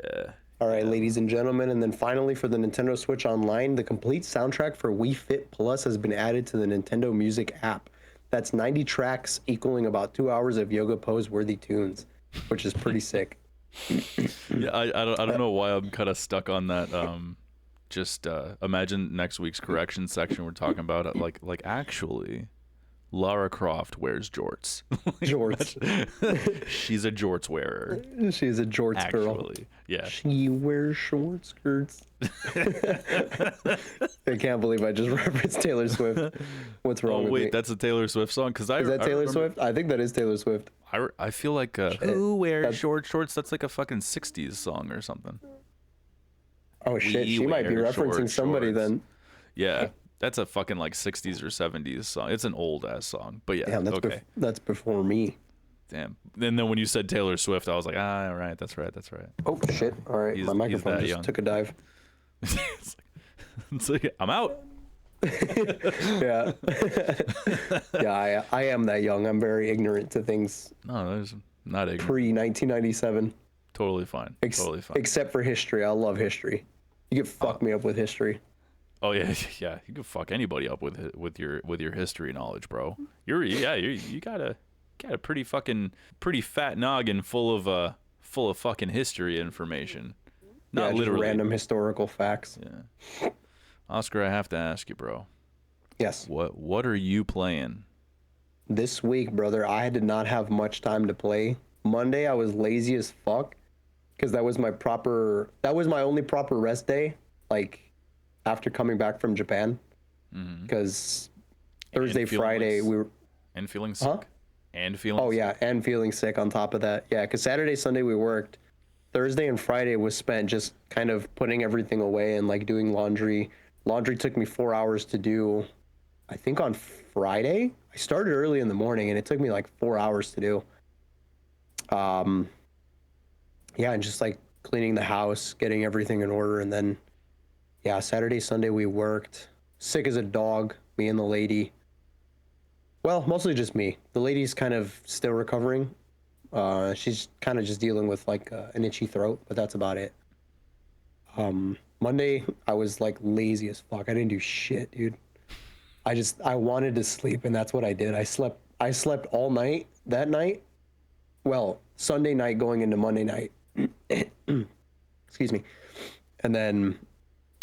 Yeah. All right, ladies and gentlemen. And then finally for the Nintendo Switch Online, the complete soundtrack for Wii Fit Plus has been added to the Nintendo Music app. That's 90 tracks equaling about 2 hours of yoga pose worthy tunes, which is pretty sick. Yeah, I don't know why I'm kind of stuck on that. Just imagine next week's correction section we're talking about it, like actually Lara Croft wears jorts. Jorts. She's a jorts wearer. She's a jorts actually. girl. Yeah. She wears short skirts. I can't believe I just referenced Taylor Swift. What's wrong with me? Wait, that's a Taylor Swift song? Is that Taylor Swift? I think that is Taylor Swift. I feel like who wears short shorts? That's like a fucking 60s song or something. Oh shit, she might be referencing somebody then. Yeah, that's a fucking like 60s or 70s song. It's an old ass song, but yeah. Damn, that's okay. That's before me. Damn. And then when you said Taylor Swift, I was like, all right, that's right. Oh shit! All right, my microphone just took a dive. it's like, I'm out. Yeah. Yeah, I am that young. I'm very ignorant to things. No, there's not ignorant. Pre-1997. Totally fine. Totally fine. Except for history. I love history. You can fuck me up with history. Oh yeah, yeah. You can fuck anybody up with your history knowledge, bro. You got a pretty fat noggin full of fucking history information. Not literally random historical facts. Yeah. Oscar, I have to ask you, bro. Yes. What are you playing? This week, brother, I did not have much time to play. Monday, I was lazy as fuck because that was my only proper rest day, like after coming back from Japan. Because Thursday, Friday, we were and feeling sick. Huh? And feeling. Oh yeah, and feeling sick on top of that. Yeah, because Saturday, Sunday we worked. Thursday and Friday was spent just kind of putting everything away and like doing laundry. Laundry took me 4 hours to do. I think on Friday, I started early in the morning and it took me like 4 hours to do. Yeah, and just like cleaning the house, getting everything in order. And then, yeah, Saturday, Sunday we worked. Sick as a dog, me and the lady. Well, mostly just me. The lady's kind of still recovering. She's kind of just dealing with like an itchy throat, but that's about it. Monday, I was like lazy as fuck. I didn't do shit, dude. I wanted to sleep, and that's what I did. I slept all night that night. Well, Sunday night going into Monday night. Excuse me. And then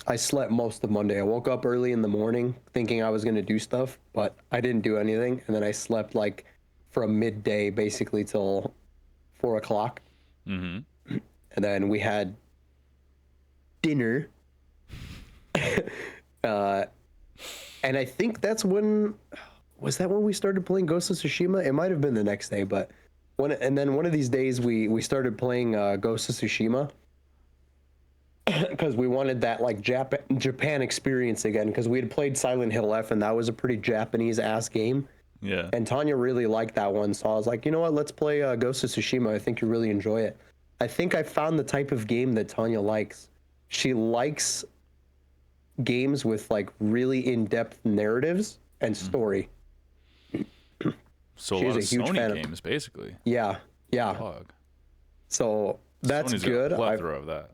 I slept most of Monday. I woke up early in the morning thinking I was going to do stuff, but I didn't do anything. And then I slept like from midday basically till 4 o'clock. And then we had dinner. And I think that's when was that when we started playing Ghost of Tsushima? It might have been the next day, but then one of these days we started playing Ghost of Tsushima because we wanted that like Japan experience again because we had played Silent Hill F and that was a pretty Japanese ass game. Yeah. And Tanya really liked that one, so I was like, you know what, let's play Ghost of Tsushima. I think you really enjoy it. I think I found the type of game that Tanya likes. She likes games with like really in-depth narratives and story. So a lot of Sony games, basically. Yeah. Dog. So that's Sony's good. Got a plethora of that.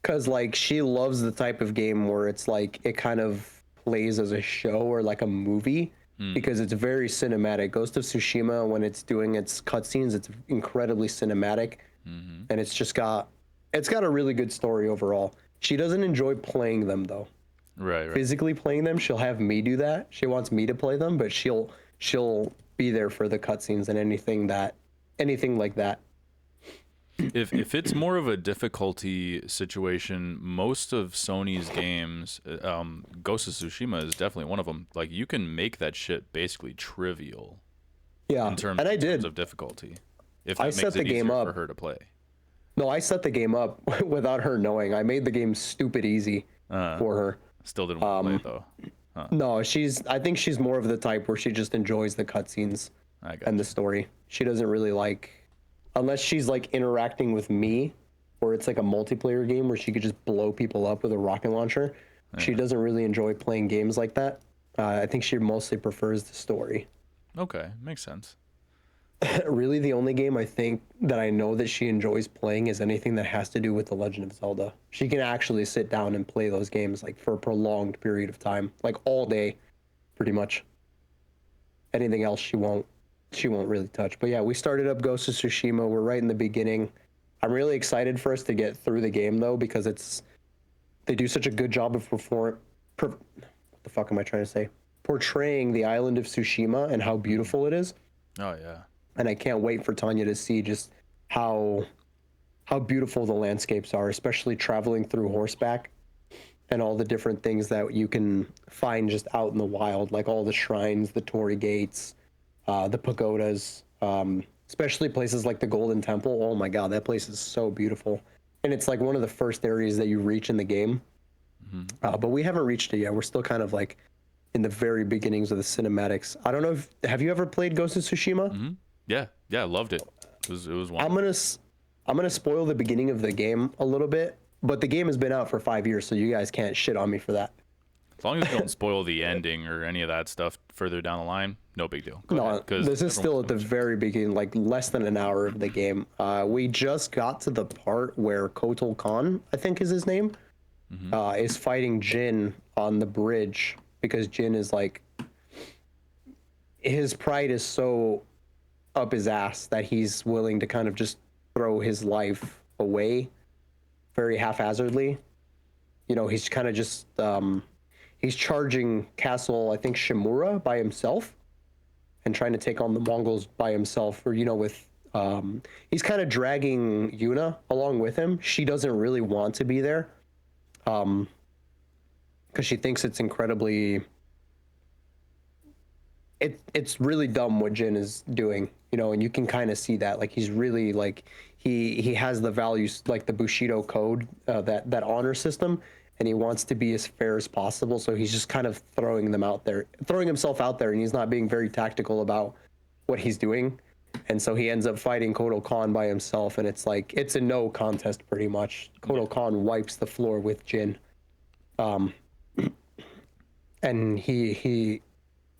Because like she loves the type of game where it's like it kind of plays as a show or like a movie because it's very cinematic. Ghost of Tsushima, when it's doing its cutscenes, it's incredibly cinematic, and it's got a really good story overall. She doesn't enjoy playing them though. Right. Physically playing them, she'll have me do that. She wants me to play them, but she'll be there for the cutscenes and anything like that. If it's more of a difficulty situation, most of Sony's games, Ghost of Tsushima is definitely one of them. Like you can make that shit basically trivial. Yeah, in terms of difficulty. If that I makes set the it game easier up for her to play. No, I set the game up without her knowing. I made the game stupid easy for her. Still didn't want to play it though. Huh. No, I think she's more of the type where she just enjoys the cutscenes and the story. She doesn't really like, unless she's like interacting with me, or it's like a multiplayer game where she could just blow people up with a rocket launcher. Yeah. She doesn't really enjoy playing games like that. I think she mostly prefers the story. Okay, makes sense. Really, the only game I think that I know that she enjoys playing is anything that has to do with The Legend of Zelda. She can actually sit down and play those games like for a prolonged period of time, like all day, pretty much. Anything else she won't really touch. But yeah, we started up Ghost of Tsushima. We're right in the beginning. I'm really excited for us to get through the game though, because they do such a good job of what the fuck am I trying to say? Portraying the island of Tsushima and how beautiful it is. Oh yeah. And I can't wait for Tanya to see just how beautiful the landscapes are, especially traveling through horseback and all the different things that you can find just out in the wild, like all the shrines, the torii gates, the pagodas, especially places like the Golden Temple. Oh my God, that place is so beautiful. And it's like one of the first areas that you reach in the game. But we haven't reached it yet. We're still kind of like in the very beginnings of the cinematics. I don't know have you ever played Ghost of Tsushima? Yeah, I loved it. It was one. I'm gonna spoil the beginning of the game a little bit, but the game has been out for 5 years, so you guys can't shit on me for that. As long as you don't spoil the ending or any of that stuff further down the line, no big deal. No, this is still at the very beginning, like less than an hour of the game. We just got to the part where Kotal Khan, I think is his name, is fighting Jin on the bridge because Jin is like, his pride is so up his ass that he's willing to kind of just throw his life away very haphazardly. You know, he's kind of just he's charging Castle, I think Shimura by himself and trying to take on the Mongols by himself, or with he's kind of dragging Yuna along with him. She doesn't really want to be there because she thinks it's incredibly it's really dumb what Jin is doing, and you can kind of see that, like, he's really like he has the values, like the Bushido code, that honor system, and he wants to be as fair as possible, so he's just kind of throwing himself out there, and he's not being very tactical about what he's doing, and so he ends up fighting Kotal Khan by himself, and it's like it's a no contest pretty much. Kotal Khan wipes the floor with Jin, and he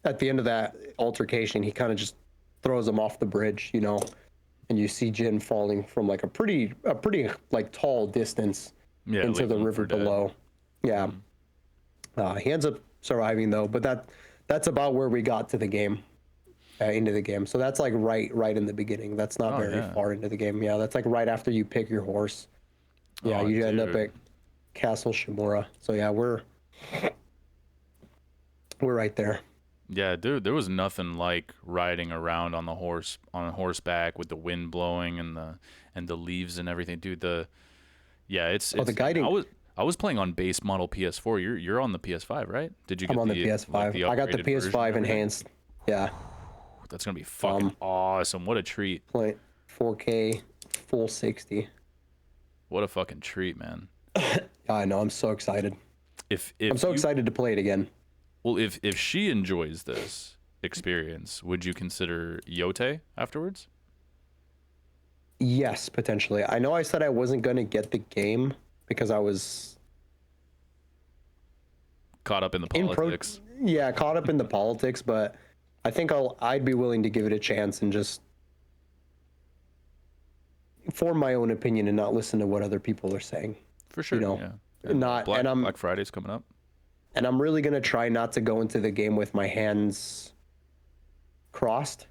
at the end of that altercation, he kind of just throws him off the bridge, and you see Jin falling from like a pretty like tall distance into the river below. Yeah. He ends up surviving though, but that's about where we got to the game, into the game. So that's like right in the beginning. That's not very far into the game. Yeah, that's like right after you pick your horse. Yeah, you end up at Castle Shimura. So yeah, we're right there. Yeah, dude, there was nothing like riding around on horseback with the wind blowing and the leaves and everything, dude. The guiding. I was playing on base model PS4. You're on the PS5, right? Did you get I'm on the like, PS5. the I got the upgraded version PS5 and everything? enhanced. Yeah. That's gonna be fucking awesome. What a treat. Play 4K, full 60. What a fucking treat, man. Yeah, I know. I'm so excited. If I'm so you, excited to play it again. well, if she enjoys this experience, would you consider Yote afterwards? Yes, potentially. I know I said I wasn't going to get the game because I was Caught up in the politics. yeah, caught up in the politics, but I think I'd be willing to give it a chance and just form my own opinion and not listen to what other people are saying. For sure. You know, Yeah. Black Friday's coming up. And I'm really going to try not to go into the game with my hands crossed,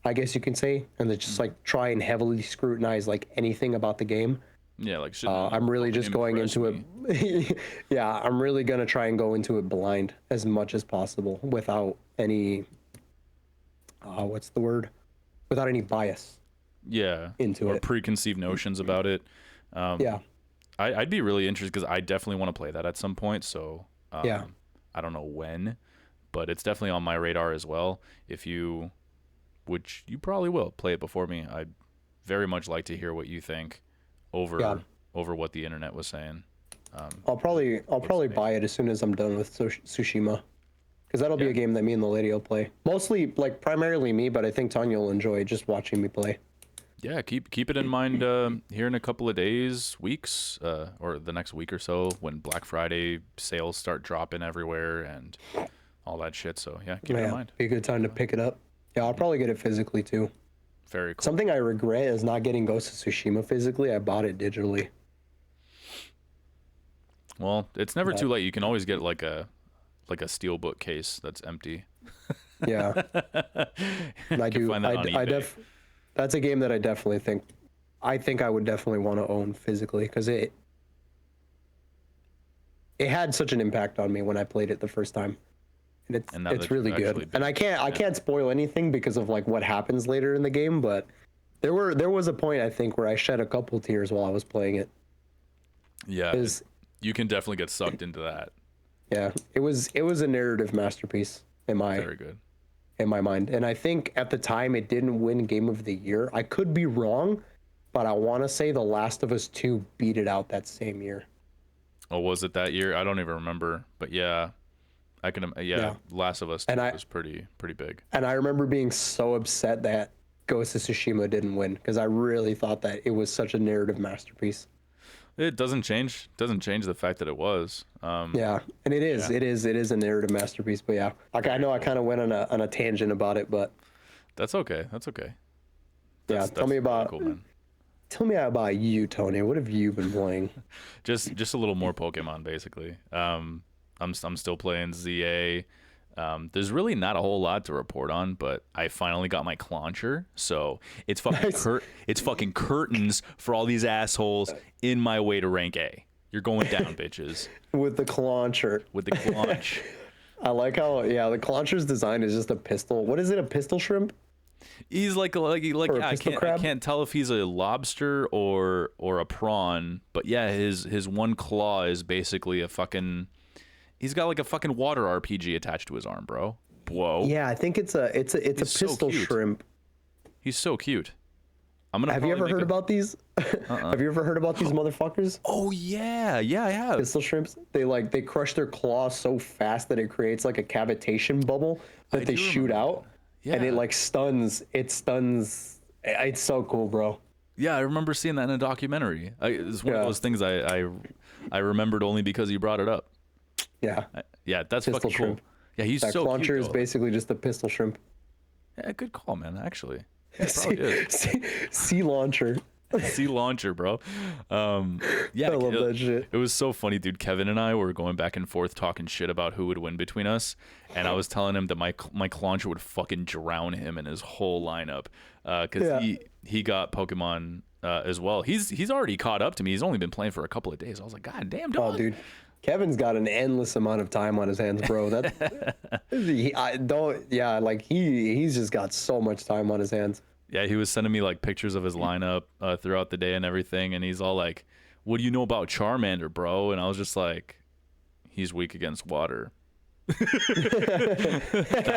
I guess you can say, and to just like try and heavily scrutinize like anything about the game. Yeah, like I'm really just going into it. Yeah, I'm really gonna try and go into it blind as much as possible without any, what's the word? Without any bias. Yeah. Into or it. preconceived notions about it. Yeah. I'd be really interested because I definitely want to play that at some point. So Yeah. I don't know when, but it's definitely on my radar as well. If you, which you probably will, play it before me. I'd very much like to hear what you think over what the internet was saying. I'll probably buy it as soon as I'm done with Tsushima, because that'll be a game that me and the lady will play. Mostly, like primarily me, but I think Tanya will enjoy just watching me play. Yeah, keep it in mind here in a couple of days, weeks, or the next week or so when Black Friday sales start dropping everywhere and all that shit. So yeah, keep it in mind. Be a good time to pick it up. Yeah, I'll probably get it physically too. Very cool. Something I regret is not getting Ghost of Tsushima physically. I bought it digitally. Well, it's never too late. You can always get like a steelbook case that's empty. Yeah. I do. Find that on eBay. That's a game that I definitely think I would definitely want to own physically, because it had such an impact on me when I played it the first time. And it's really good. And I can't spoil anything because of like what happens later in the game, but there was a point I think where I shed a couple tears while I was playing it. Yeah. You can definitely get sucked into that. Yeah. It was a narrative masterpiece very good. In my mind. And I think at the time it didn't win Game of the Year. I could be wrong, but I want to say The Last of Us 2 beat it out that same year. Oh, was it that year? I don't even remember, but yeah. I can, Last of Us 2 was pretty big. And I remember being so upset that Ghost of Tsushima didn't win, because I really thought that it was such a narrative masterpiece. It doesn't change the fact that it was. Yeah, and it is. Yeah. It is a narrative masterpiece. But yeah, I know I kind of went on a tangent about it, but that's okay. Tell me about cool, man. Tell me about you, Tony. What have you been playing? just a little more Pokemon, basically. I'm still playing ZA. There's really not a whole lot to report on, but I finally got my Clauncher, so it's fucking it's fucking curtains for all these assholes in my way to rank A. You're going down, bitches. With the Clauncher. With the Claunch. I like how the Clauncher's design is just a pistol. What is it? A pistol shrimp? He's like I can't tell if he's a lobster or a prawn, but yeah, his one claw is basically a fucking. He's got like a fucking water RPG attached to his arm, bro. Whoa. Yeah, I think it's a pistol shrimp. He's so cute. Have you ever heard about these? Have you ever heard about these motherfuckers? Oh yeah, I have. Pistol shrimps. They crush their claws so fast that it creates like a cavitation bubble that they shoot out, and it like stuns. It stuns. It's so cool, bro. Yeah, I remember seeing that in a documentary. It's one of those things I remembered only because you brought it up. Yeah. That's pistol fucking shrimp. Cool. Yeah, he's so cute. Clauncher is basically just a pistol shrimp. Yeah, good call, man. Actually, yeah, sea launcher. Sea launcher, bro. I love that shit. It was so funny, dude. Kevin and I were going back and forth talking shit about who would win between us, and I was telling him that my Clauncher would fucking drown him and his whole lineup, because he got Pokemon as well. He's already caught up to me. He's only been playing for a couple of days. I was like, God damn, dog. Oh, dude. Kevin's got an endless amount of time on his hands, bro. He's just got so much time on his hands. Yeah, he was sending me like pictures of his lineup throughout the day and everything, and he's all like, what do you know about Charmander, bro? And I was just like, he's weak against water. That's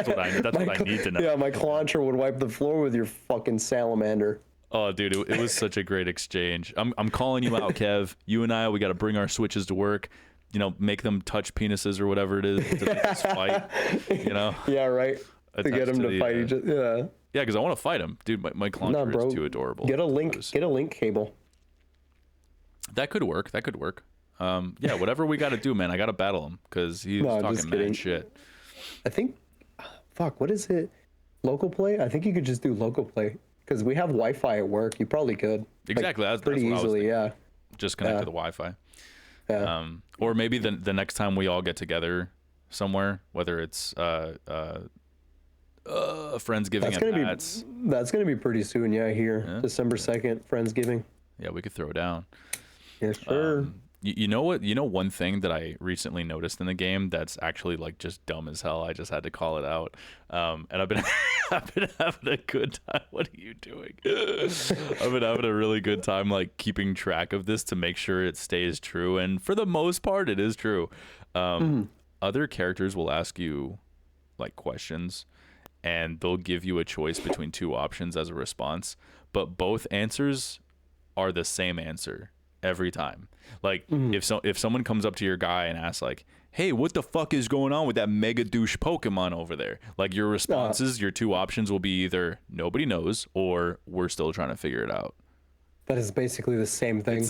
what I need to know. Yeah, my Clauncher would wipe the floor with your fucking salamander. Oh, dude, it was such a great exchange. I'm calling you out, Kev. You and I, we got to bring our Switches to work. You know, make them touch penises or whatever it is to make this fight. You know? Yeah, right. To get him to fight each other. Yeah. Yeah, because I want to fight him, dude. My Clauncher is too adorable. Get a link cable. That could work. Yeah, whatever we got to do, man. I got to battle him because he's talking mad shit. I think, fuck, what is it? Local play? I think you could just do local play because we have Wi-Fi at work. You probably could. Exactly. Like, pretty easily, yeah. Just connect to the Wi-Fi. Yeah. Or maybe the next time we all get together somewhere, whether it's Friendsgiving that's gonna be pretty soon, yeah. Here, yeah. December 2nd, Friendsgiving. Yeah, we could throw down. Yeah, sure. You know what? You know one thing that I recently noticed in the game that's actually like just dumb as hell. I just had to call it out. And I've been having a good time. What are you doing? I've been having a really good time like keeping track of this to make sure it stays true. And for the most part, it is true. Other characters will ask you like questions, and they'll give you a choice between two options as a response, but both answers are the same answer every time. Like if someone comes up to your guy and asks like, hey, what the fuck is going on with that mega douche Pokemon over there? Like your responses, your two options will be either nobody knows or we're still trying to figure it out. That is basically the same thing.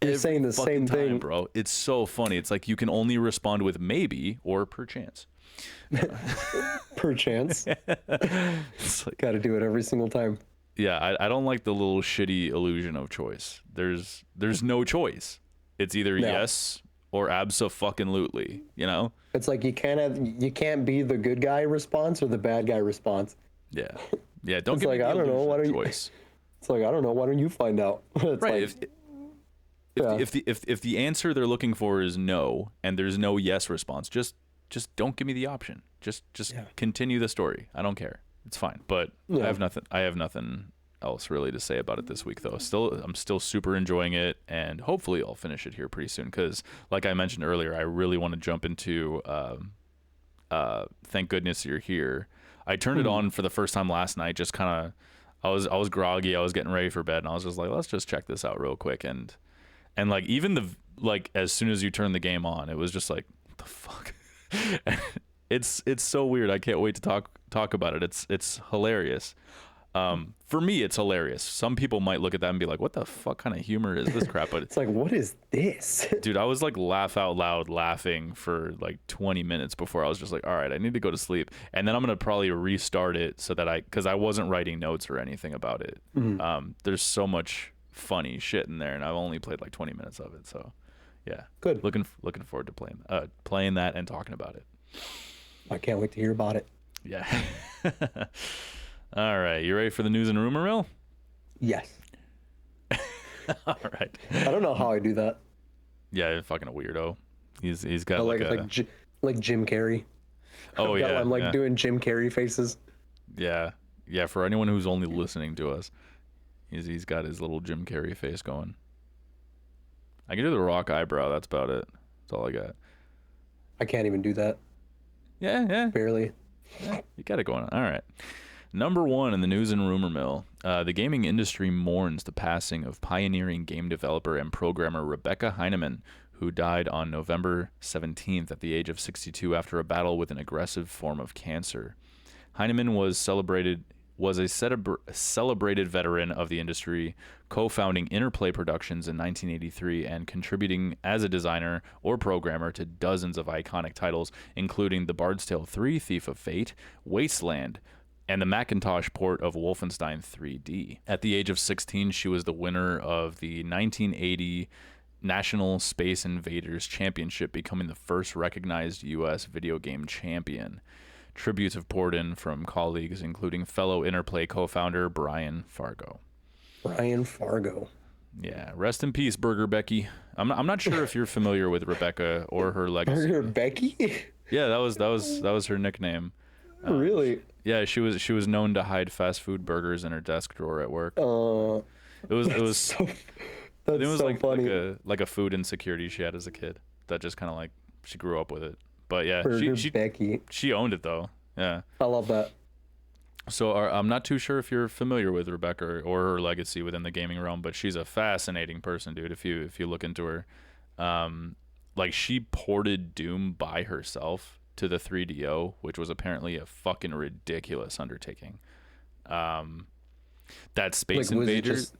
You're saying the same thing, bro. It's so funny. It's like you can only respond with maybe or perchance. Perchance. It's like, gotta do it every single time. Yeah, I don't like the little shitty illusion of choice. There's no choice. It's either yes or abso-fucking-lutely, you know? It's like you can't be the good guy response or the bad guy response. Yeah. Yeah, don't give me the illusion of choice. It's like, I don't know, why don't you find out? It's right. Like, if the answer they're looking for is no and there's no yes response, just don't give me the option. Just continue the story. I don't care. It's fine. But I have nothing else really to say about it this week though. I'm still super enjoying it, and hopefully I'll finish it here pretty soon because like I mentioned earlier, I really want to jump into Thank Goodness You're Here. I turned it on for the first time last night, just kind of I was groggy, I was getting ready for bed, and I was just like, let's just check this out real quick, and like even as soon as you turn the game on, it was just like, what the fuck? It's so weird. I can't wait to talk about it. It's hilarious. For me, it's hilarious. Some people might look at that and be like, what the fuck kind of humor is this crap? But it's like, what is this? Dude, I was like laugh out loud laughing for like 20 minutes before I was just like, all right, I need to go to sleep. And then I'm going to probably restart it so that because I wasn't writing notes or anything about it. There's so much funny shit in there, and I've only played like 20 minutes of it. So yeah, good. Looking forward to playing that and talking about it. I can't wait to hear about it. Yeah. All right, you ready for the news and rumor mill? Yes. All right. I don't know how I do that. Yeah, fucking a weirdo. He's got like Jim Carrey. Oh yeah. I'm like doing Jim Carrey faces. Yeah. Yeah, for anyone who's only listening to us, he's got his little Jim Carrey face going. I can do the rock eyebrow. That's about it. That's all I got. I can't even do that. Yeah. Barely. Yeah, you got it going on. All right. Number one in the news and rumor mill. The gaming industry mourns the passing of pioneering game developer and programmer Rebecca Heineman, who died on November 17th at the age of 62 after a battle with an aggressive form of cancer. Heineman was a celebrated veteran of the industry, co-founding Interplay Productions in 1983 and contributing as a designer or programmer to dozens of iconic titles, including The Bard's Tale 3, Thief of Fate, Wasteland, and the Macintosh port of Wolfenstein 3D. At the age of 16, she was the winner of the 1980 National Space Invaders Championship, becoming the first recognized U.S. video game champion. Tributes have poured in from colleagues, including fellow Interplay co-founder Brian Fargo. Yeah, rest in peace, Burger Becky. I'm not sure if you're familiar with Rebecca or her legacy. Burger Becky? Yeah, that was her nickname. Really? Yeah, she was known to hide fast food burgers in her desk drawer at work. It was I think it That's was so like funny. like a food insecurity she had as a kid that just kind of like she grew up with it. But yeah, Burger Becky. she owned it though. Yeah. I love that. So I'm not too sure if you're familiar with Rebecca or her legacy within the gaming realm, but she's a fascinating person, dude. If you look into her, like she ported Doom by herself to the 3DO, which was apparently a fucking ridiculous undertaking. Um, that Like, Space Invaders,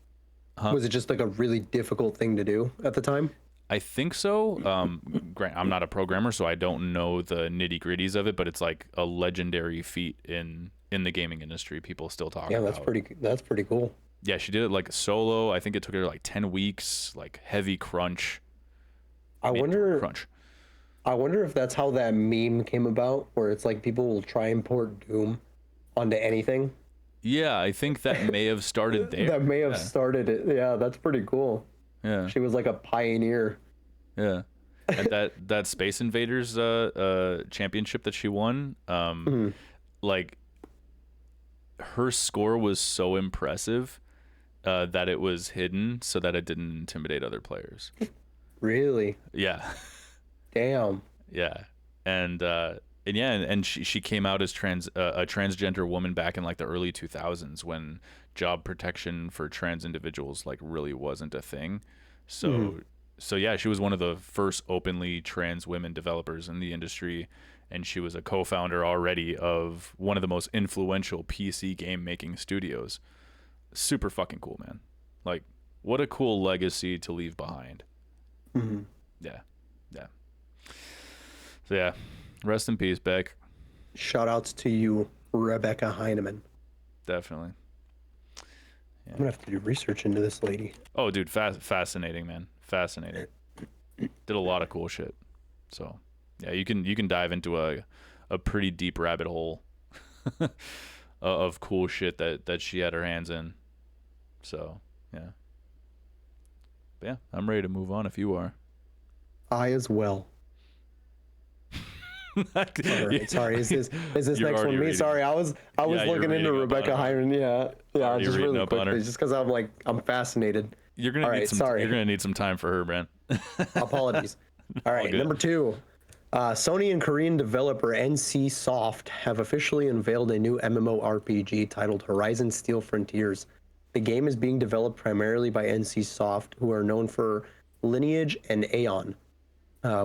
huh? was it just like a really difficult thing to do at the time? I think so. I'm not a programmer, so I don't know the nitty gritties of it, but it's like a legendary feat in the gaming industry. People still talk Yeah, about. that's pretty cool. Yeah, she did it like solo. I think it took her like 10 weeks, like heavy crunch. I Mandatory wonder crunch. I wonder if that's how that meme came about, where it's like people will try and port Doom onto anything. Yeah, I think that may have started there. That may have Yeah. started it. Yeah, that's pretty cool. Yeah. She was like a pioneer. Yeah. And that Space Invaders championship that she won, Mhm. like her score was so impressive that it was hidden so that it didn't intimidate other players. Really? Yeah. Damn. Yeah. And yeah, and she came out as a transgender woman back in like the early 2000s when job protection for trans individuals like really wasn't a thing. So so yeah, she was one of the first openly trans women developers in the industry, and she was a co-founder already of one of the most influential PC game making studios. Super fucking cool, man. Like, what a cool legacy to leave behind. hmm Yeah. Yeah. So yeah, rest in peace, Beck. Shout outs to you, Rebecca Heineman. Definitely. I'm gonna have to do research into this lady. Oh, dude, fascinating, man. Fascinating. Did a lot of cool shit. So, yeah, you can dive into a pretty deep rabbit hole of cool shit that she had her hands in. So, yeah. But yeah, I'm ready to move on if you are. I as well. Sorry. Is this You're next already one me? reading. Sorry, I was Yeah, you're looking into reading up on Rebecca her. Heineman. Yeah, You're just reading really up on her. quickly, just because I'm fascinated. You're gonna All need right, some. sorry. You're gonna need some time for her, man. Apologies. All right, good. number 2. Sony and Korean developer NC Soft have officially unveiled a new MMORPG titled Horizon Steel Frontiers. The game is being developed primarily by NC Soft, who are known for Lineage and Aeon,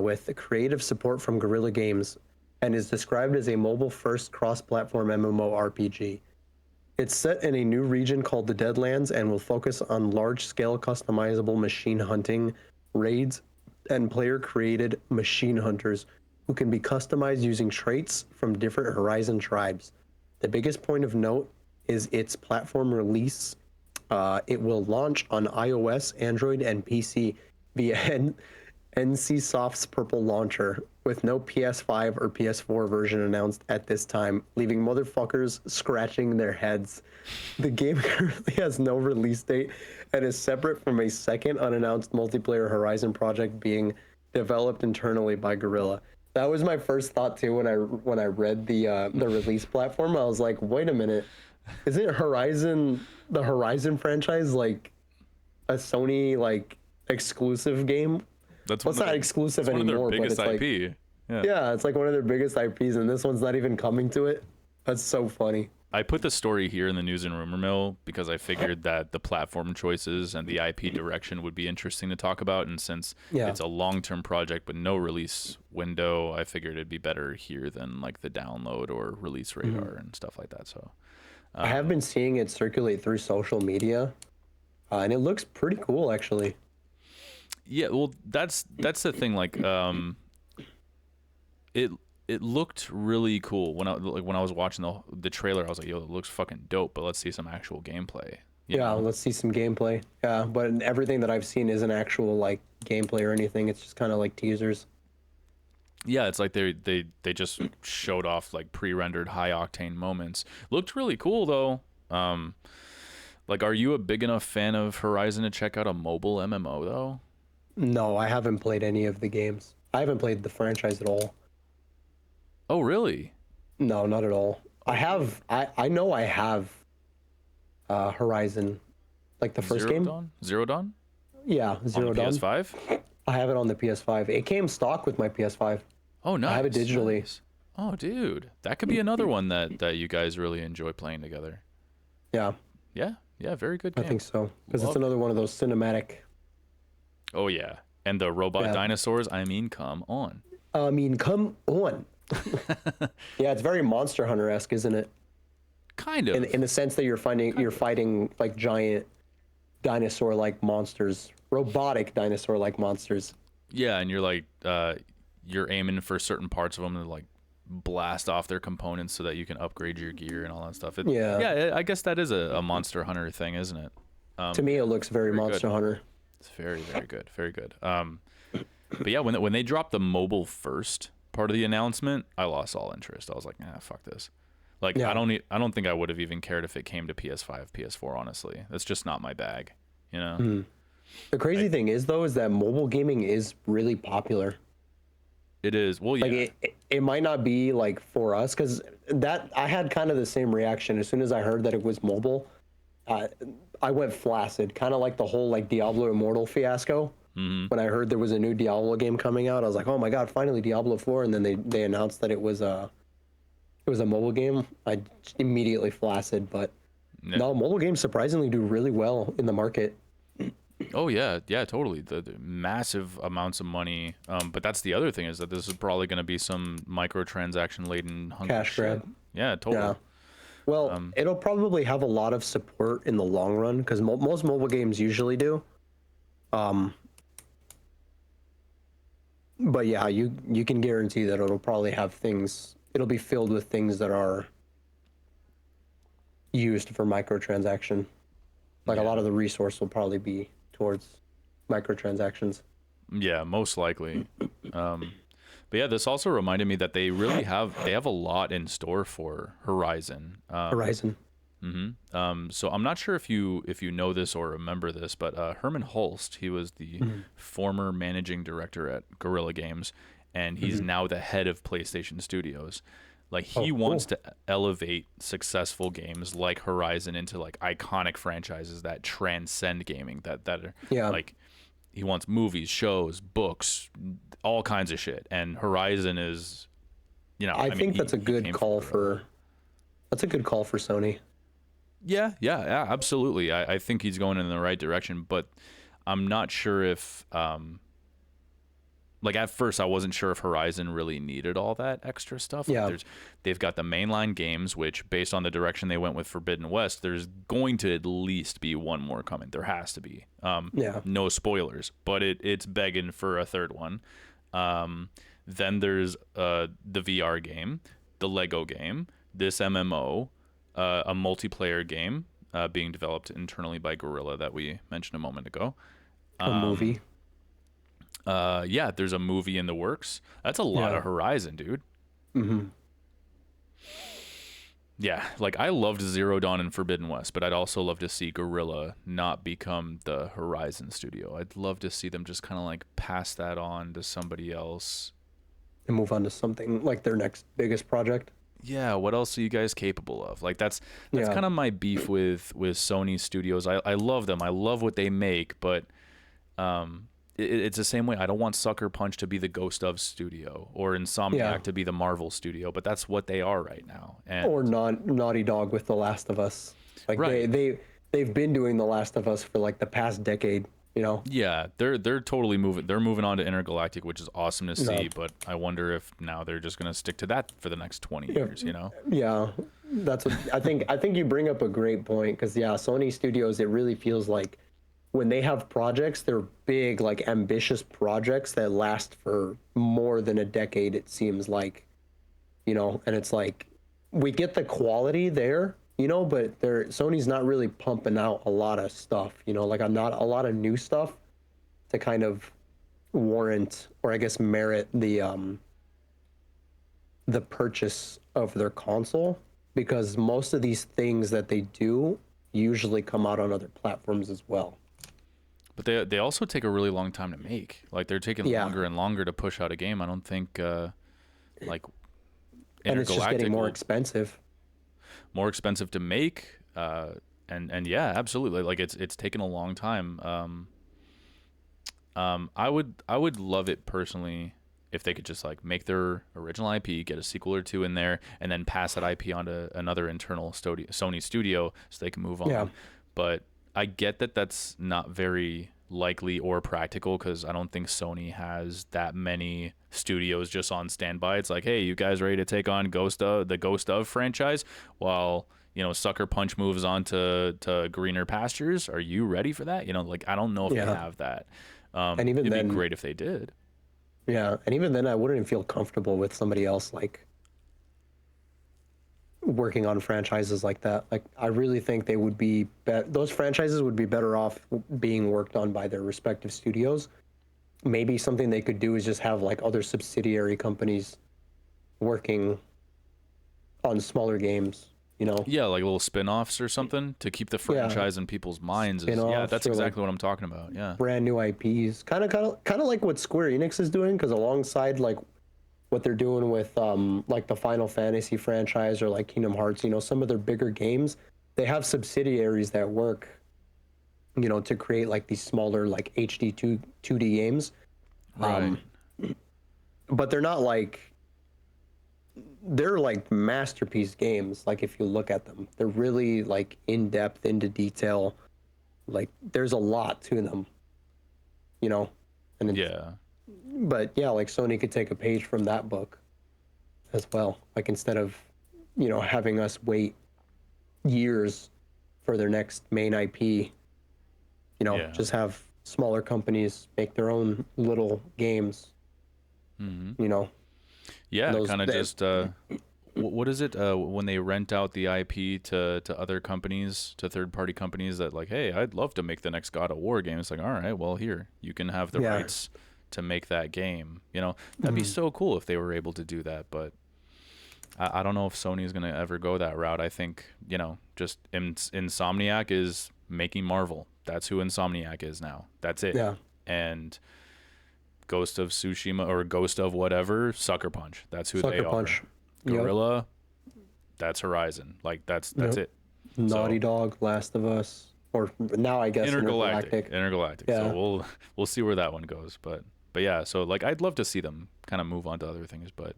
with creative support from Guerrilla Games, and is described as a mobile-first cross-platform MMORPG. It's set in a new region called the Deadlands and will focus on large-scale customizable machine hunting, raids, and player-created machine hunters who can be customized using traits from different Horizon tribes. The biggest point of note is its platform release. It will launch on iOS, Android, and PC via NCSoft's Purple Launcher, with no PS5 or PS4 version announced at this time, leaving motherfuckers scratching their heads. The game currently has no release date and is separate from a second unannounced multiplayer Horizon project being developed internally by Guerrilla. That was my first thought too when I read the release platform. I was like, wait a minute, isn't the Horizon franchise like a Sony like exclusive game? That's Well, it's not exclusive one anymore, of their but biggest it's like, IP. Yeah. yeah, it's like one of their biggest IPs, and this one's not even coming to it. That's so funny. I put the story here in the news and rumor mill because I figured that the platform choices and the IP direction would be interesting to talk about. And since it's a long-term project with no release window, I figured it'd be better here than like the download or release radar and stuff like that. So I have been seeing it circulate through social media, and it looks pretty cool, actually. yeah, well, that's the thing. Like, it looked really cool when I was watching the trailer. I was like, yo, it looks fucking dope. But let's see some actual gameplay. You know? Let's see some gameplay. Yeah, but everything that I've seen isn't actual like gameplay or anything. It's just kind of like teasers. Yeah, it's like they just showed off like pre-rendered high octane moments. Looked really cool though. Like, are you a big enough fan of Horizon to check out a mobile MMO though? No, I haven't played any of the games. I haven't played the franchise at all. Oh, really? No, not at all. I know I have Horizon, like the first game. Zero Dawn? Yeah, on the Zero Dawn. PS5? I have it on the PS5. It came stock with my PS5. Oh, I have it nice, digitally. nice. Oh, dude, that could be another one that you guys really enjoy playing together. Yeah, Yeah, yeah, very good I game. think so. Because it's Love it. another one of those cinematic. Oh yeah, and the robot Yeah. dinosaurs. I mean, come on. I mean, come on. Yeah, it's very Monster Hunter-esque, isn't it? Kind In of. the sense that you're fighting like giant dinosaur-like monsters, robotic dinosaur-like monsters. Yeah, and you're like, you're aiming for certain parts of them to like blast off their components so that you can upgrade your gear and all that stuff. Yeah. Yeah, I guess that is a Monster Hunter thing, isn't it? To me, it looks very very Monster good. Hunter. It's very, very good, very good. But yeah, when they dropped the mobile first part of the announcement, I lost all interest. I was like, nah, fuck this. Like, Yeah. I don't think I would have even cared if it came to PS5, PS4. Honestly, that's just not my bag. You know, The crazy thing is, though, is that mobile gaming is really popular. it is. Well, yeah, Like it might not be like for us, because that I had kind of the same reaction as soon as I heard that it was mobile. I went flaccid, kind of like the whole like Diablo Immortal fiasco. When I heard there was a new Diablo game coming out, I was like, oh my god, finally Diablo 4, and then they announced that it was a mobile game. I immediately flaccid, but no, mobile games surprisingly do really well in the market. oh yeah, yeah, totally. The massive amounts of money. But that's the other thing is that this is probably going to be some microtransaction laden Cash grab. Yeah, totally. Yeah. Well, it'll probably have a lot of support in the long run because most mobile games usually do. But yeah, you can guarantee that it'll probably have things. It'll be filled with things that are used for microtransaction. Like a lot of the resource will probably be towards microtransactions. Yeah, most likely. But yeah, this also reminded me that they really have a lot in store for Horizon. Horizon. So I'm not sure if you know this or remember this, but Herman Hulst, he was the former managing director at Guerrilla Games, and he's now the head of PlayStation Studios. Like he wants to elevate successful games like Horizon into like iconic franchises that transcend gaming. That are like he wants movies, shows, books, all kinds of shit. And Horizon is, I think that's a good call for. That's a good call for Sony. Yeah, absolutely. I think he's going in the right direction, but I'm not sure if, like at first I wasn't sure if Horizon really needed all that extra stuff. Like they've got the mainline games, which based on the direction they went with Forbidden West, there's going to at least be one more coming. There has to be. No spoilers, but it's begging for a third one. Then there's the VR game, the Lego game, this MMO, a multiplayer game being developed internally by Guerrilla that we mentioned a moment ago. A movie. Yeah, there's a movie in the works. That's a lot of Horizon, dude. Yeah, like I loved Zero Dawn and Forbidden West, but I'd also love to see Guerrilla not become the Horizon studio. I'd love to see them just kind of like pass that on to somebody else And move on to something like their next biggest project. Yeah, what else are you guys capable of? Like that's kind of my beef with Sony Studios. I love them. I love what they make, but it's the same way. I don't want Sucker Punch to be the Ghost of studio or Insomniac to be the Marvel studio, but that's what they are right now. And or Naughty Dog with The Last of Us. Like they've been doing The Last of Us for like the past decade. Yeah, they're totally moving. They're moving on to Intergalactic, which is awesome to see. But I wonder if now they're just gonna stick to that for the next 20 years. Yeah, that's what I think. I think you bring up a great point because Sony Studios. It really feels like when they have projects, they're big, like ambitious projects that last for more than a decade. It seems like, and it's like we get the quality there. But Sony's not really pumping out a lot of stuff, like I'm not a lot of new stuff to kind of warrant or I guess merit the purchase of their console, because most of these things that they do usually come out on other platforms as well. But they also take a really long time to make. Like they're taking longer and longer to push out a game. I don't think like and it's just getting more expensive. More expensive to make, and yeah, absolutely. Like it's taken a long time. I would love it personally if they could just like make their original IP, get a sequel or two in there, and then pass that IP onto another internal Sony studio so they can move on. Yeah. But I get that that's not very likely or practical because I don't think Sony has that many studios just on standby. It's like, hey, you guys ready to take on the Ghost of franchise? While Sucker Punch moves on to greener pastures. Are you ready for that? Like I don't know if they Yeah. have that. And even It'd then, be great if they did. yeah, and even then, I wouldn't feel comfortable with somebody else like working on franchises like that. Like, I really think they would be those franchises would be better off being worked on by their respective studios. Maybe something they could do is just have like other subsidiary companies working on smaller games. Yeah, like little spin-offs or something to keep the franchise in people's minds. Yeah, that's exactly what I'm talking about. Yeah. Brand new IPs, kind of like what Square Enix is doing, because alongside like what they're doing with like the Final Fantasy franchise or like Kingdom Hearts, some of their bigger games, they have subsidiaries that work, to create like these smaller like HD 2D games. Right. But they're like masterpiece games. Like, if you look at them, they're really like in depth, into detail. Like, there's a lot to them, and Yeah. but yeah, like Sony could take a page from that book as well. Like, instead of, having us wait years for their next main IP, just have smaller companies make their own little games. Yeah, Those- kind of they- just what is it when they rent out the IP to other companies, to third-party companies that like, hey, I'd love to make the next God of War game. It's like, all right, well, here, you can have the Yeah. rights to make that game. That'd be so cool if they were able to do that, but I don't know if Sony's going to ever go that route. I think, just Insomniac is making Marvel. That's who Insomniac is now. That's it. Yeah. And Ghost of Tsushima or Ghost of whatever, Sucker Punch. That's who they Sucker are. Punch. Yep. Gorilla, that's Horizon. Like that's Yep. it. Naughty Dog, Last of Us, or now I guess Intergalactic. Yeah. So we'll see where that one goes. But yeah, so like I'd love to see them kind of move on to other things. But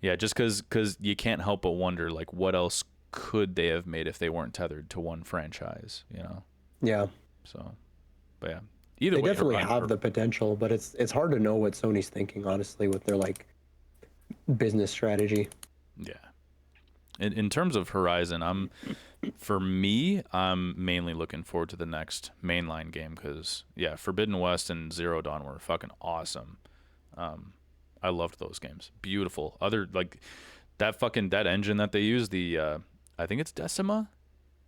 yeah, just because you can't help but wonder like what else could they have made if they weren't tethered to one franchise, Yeah. So, but yeah, either They way, definitely have the potential, but it's hard to know what Sony's thinking, honestly, with their like business strategy. Yeah. In terms of Horizon, for me, I'm mainly looking forward to the next mainline game because, yeah, Forbidden West and Zero Dawn were fucking awesome. I loved those games. Beautiful. Like that engine that they use, I think it's Decima.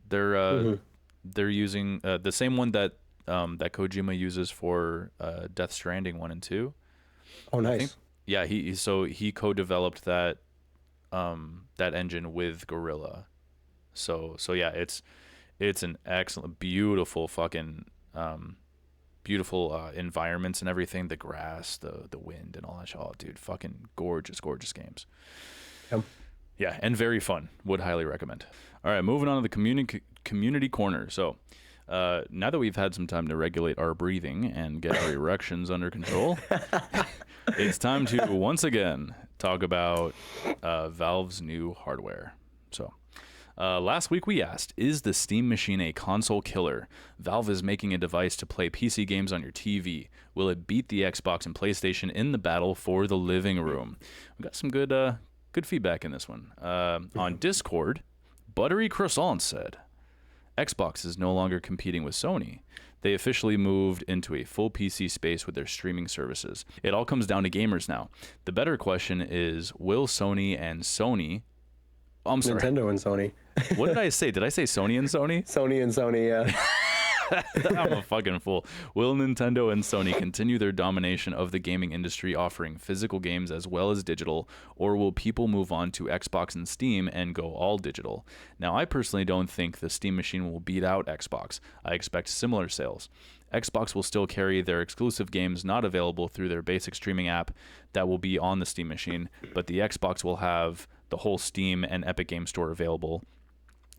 They're using the same one that Kojima uses for Death Stranding 1 and 2. Oh, nice. Yeah, he co-developed that engine with Gorilla. So yeah, it's an excellent, beautiful fucking beautiful environments and everything, the grass, the wind and all that shit. Oh, dude, fucking gorgeous games. Yep. Yeah, and very fun. Would highly recommend. All right, moving on to the community corner. So, now that we've had some time to regulate our breathing and get our erections under control, it's time to once again talk about Valve's new hardware. So, last week we asked, is the Steam Machine a console killer? Valve is making a device to play PC games on your TV. Will it beat the Xbox and PlayStation in the battle for the living room? We got some good feedback in this one. On Discord, ButteryCroissant said, Xbox is no longer competing with Sony. They officially moved into a full PC space with their streaming services. It all comes down to gamers now. The better question is, will Sony and Sony... Oh, I'm sorry. Nintendo and Sony. What did I say? Did I say Sony and Sony? Sony and Sony, yeah. I'm a fucking fool. Will Nintendo and Sony continue their domination of the gaming industry, offering physical games as well as digital, or will people move on to Xbox and Steam and go all digital? Now, I personally don't think the Steam Machine will beat out Xbox. I expect similar sales. Xbox will still carry their exclusive games not available through their basic streaming app that will be on the Steam Machine, but the Xbox will have the whole Steam and Epic Game Store available,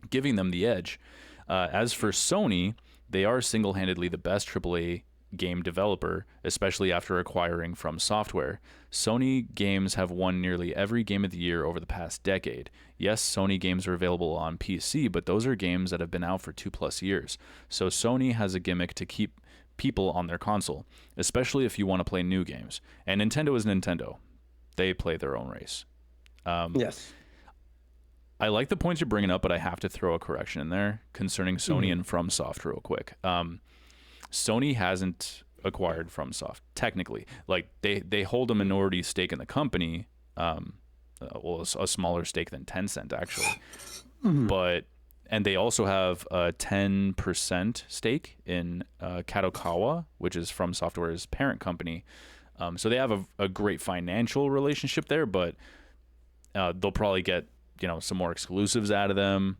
giving them the edge. As for Sony, they are single-handedly the best AAA game developer, especially after acquiring From Software. Sony games have won nearly every Game of the Year over the past decade. Yes, Sony games are available on PC, but those are games that have been out for 2+ years. So Sony has a gimmick to keep people on their console, especially if you want to play new games. And Nintendo is Nintendo. They play their own race. Yes. I like the points you're bringing up, but I have to throw a correction in there concerning Sony and FromSoft real quick. Sony hasn't acquired FromSoft technically. Like they hold a minority stake in the company, well, a smaller stake than Tencent actually, and they also have a 10% stake in Kadokawa, which is From Software's parent company. So they have a great financial relationship there, but they'll probably get some more exclusives out of them,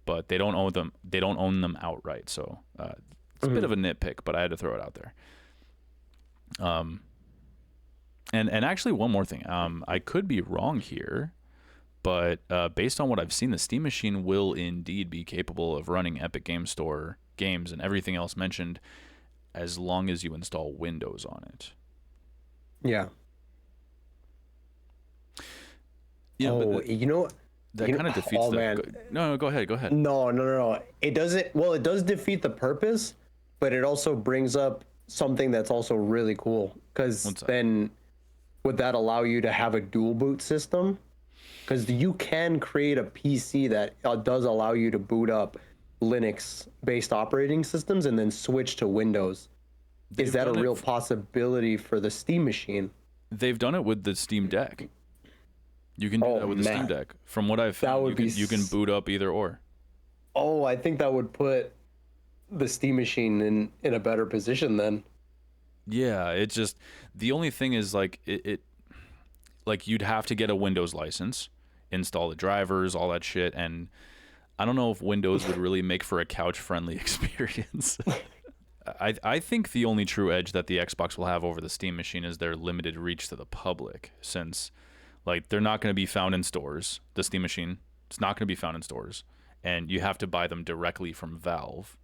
but they don't own them. They don't own them outright. So it's a bit of a nitpick, but I had to throw it out there. And actually one more thing. I could be wrong here, but based on what I've seen, the Steam Machine will indeed be capable of running Epic Game Store games and everything else mentioned, as long as you install Windows on it. Yeah. But that kind of defeats the... man. No, go ahead. No. It doesn't. Well, it does defeat the purpose, but it also brings up something that's also really cool. Because then, would that allow you to have a dual boot system? Because you can create a PC that does allow you to boot up Linux-based operating systems and then switch to Windows. Is that a real possibility for the Steam Machine? They've done it with the Steam Deck. You can do that with the Steam Deck. From what I've found, you can boot up either or. Oh, I think that would put the Steam Machine in a better position then. Yeah, it's just the only thing is like like you'd have to get a Windows license, install the drivers, all that shit, and I don't know if Windows would really make for a couch-friendly experience. I think the only true edge that the Xbox will have over the Steam Machine is their limited reach to the public, since like they're not going to be found in stores. The Steam Machine, it's not going to be found in stores, and you have to buy them directly from Valve,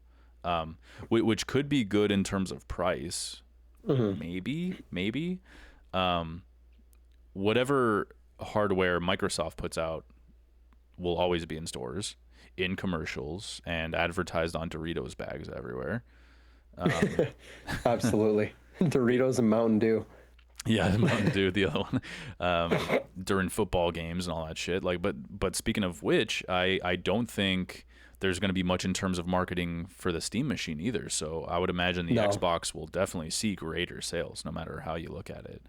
which could be good in terms of price. Maybe. Whatever hardware Microsoft puts out will always be in stores, in commercials, and advertised on Doritos bags everywhere. Absolutely. Doritos and Mountain Dew. Yeah, Mountain Dew, the other one. During football games and all that shit. Like, but speaking of which, I don't think there's going to be much in terms of marketing for the Steam Machine either. So I would imagine the Xbox will definitely see greater sales, no matter how you look at it.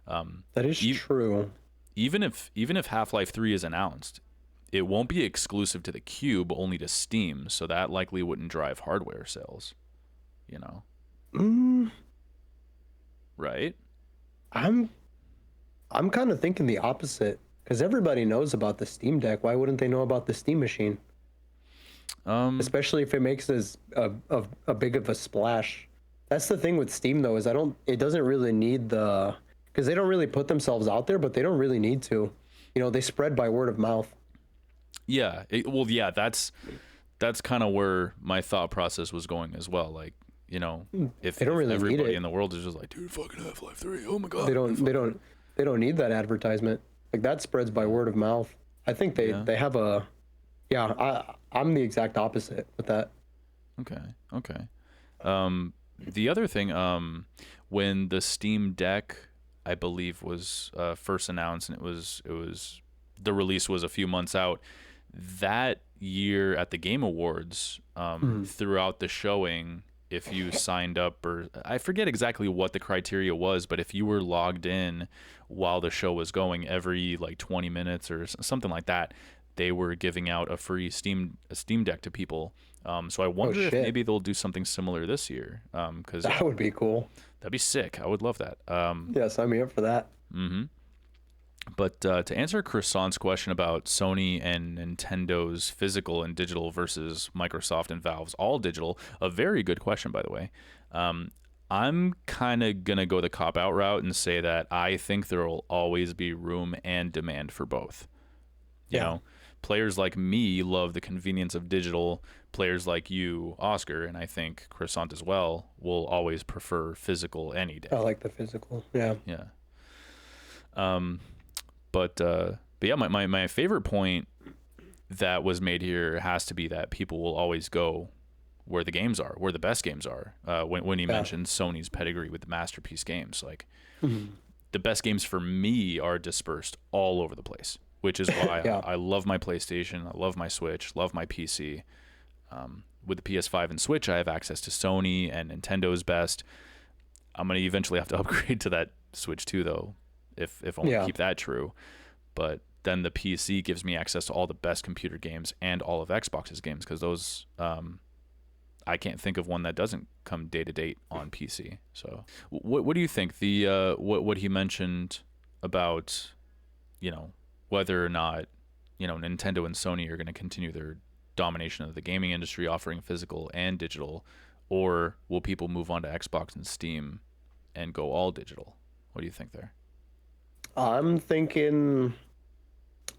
That is true. Even if Half-Life 3 is announced, it won't be exclusive to the Cube, only to Steam. So that likely wouldn't drive hardware sales. Right? I'm kind of thinking the opposite, because everybody knows about the Steam Deck. Why wouldn't they know about the Steam Machine? Especially if it makes as a big of a splash. That's the thing with Steam though, is it doesn't really need because they don't really put themselves out there, but they don't really need to. They spread by word of mouth. Yeah. That's kind of where my thought process was going as well. Like, if they don't really everybody need it in the world is just like, dude, fucking Half-Life 3, oh my god. They don't need that advertisement. Like, that spreads by word of mouth. I think they have I'm the exact opposite with that. Okay. The other thing, when the Steam Deck, I believe, was first announced, and it was the release was a few months out, that year at the Game Awards, throughout the showing, if you signed up, or I forget exactly what the criteria was, but if you were logged in while the show was going, every like 20 minutes or something like that, they were giving out a free Steam Deck to people. So I wonder if maybe they'll do something similar this year. Because that would be cool. That'd be sick. I would love that. Yeah, sign me up for that. But to answer Croissant's question about Sony and Nintendo's physical and digital versus Microsoft and Valve's all digital, a very good question, by the way. I'm kind of going to go the cop-out route and say that I think there will always be room and demand for both. You know? players like me love the convenience of digital. Players like you, Oscar, and I think Croissant as well, will always prefer physical any day. I like the physical. Yeah. Yeah. But yeah, my favorite point that was made here has to be that people will always go where the games are, where the best games are. When you mentioned Sony's pedigree with the masterpiece games, like the best games for me are dispersed all over the place, which is why I love my PlayStation, I love my Switch, love my PC. With the PS5 and Switch, I have access to Sony and Nintendo's best. I'm going to eventually have to upgrade to that Switch too, though, if I want to keep that true. But then the PC gives me access to all the best computer games and all of Xbox's games, because those, I can't think of one that doesn't come day to date on PC. So what do you think? The what he mentioned about, whether or not, Nintendo and Sony are going to continue their domination of the gaming industry, offering physical and digital, or will people move on to Xbox and Steam and go all digital? What do you think there? I'm thinking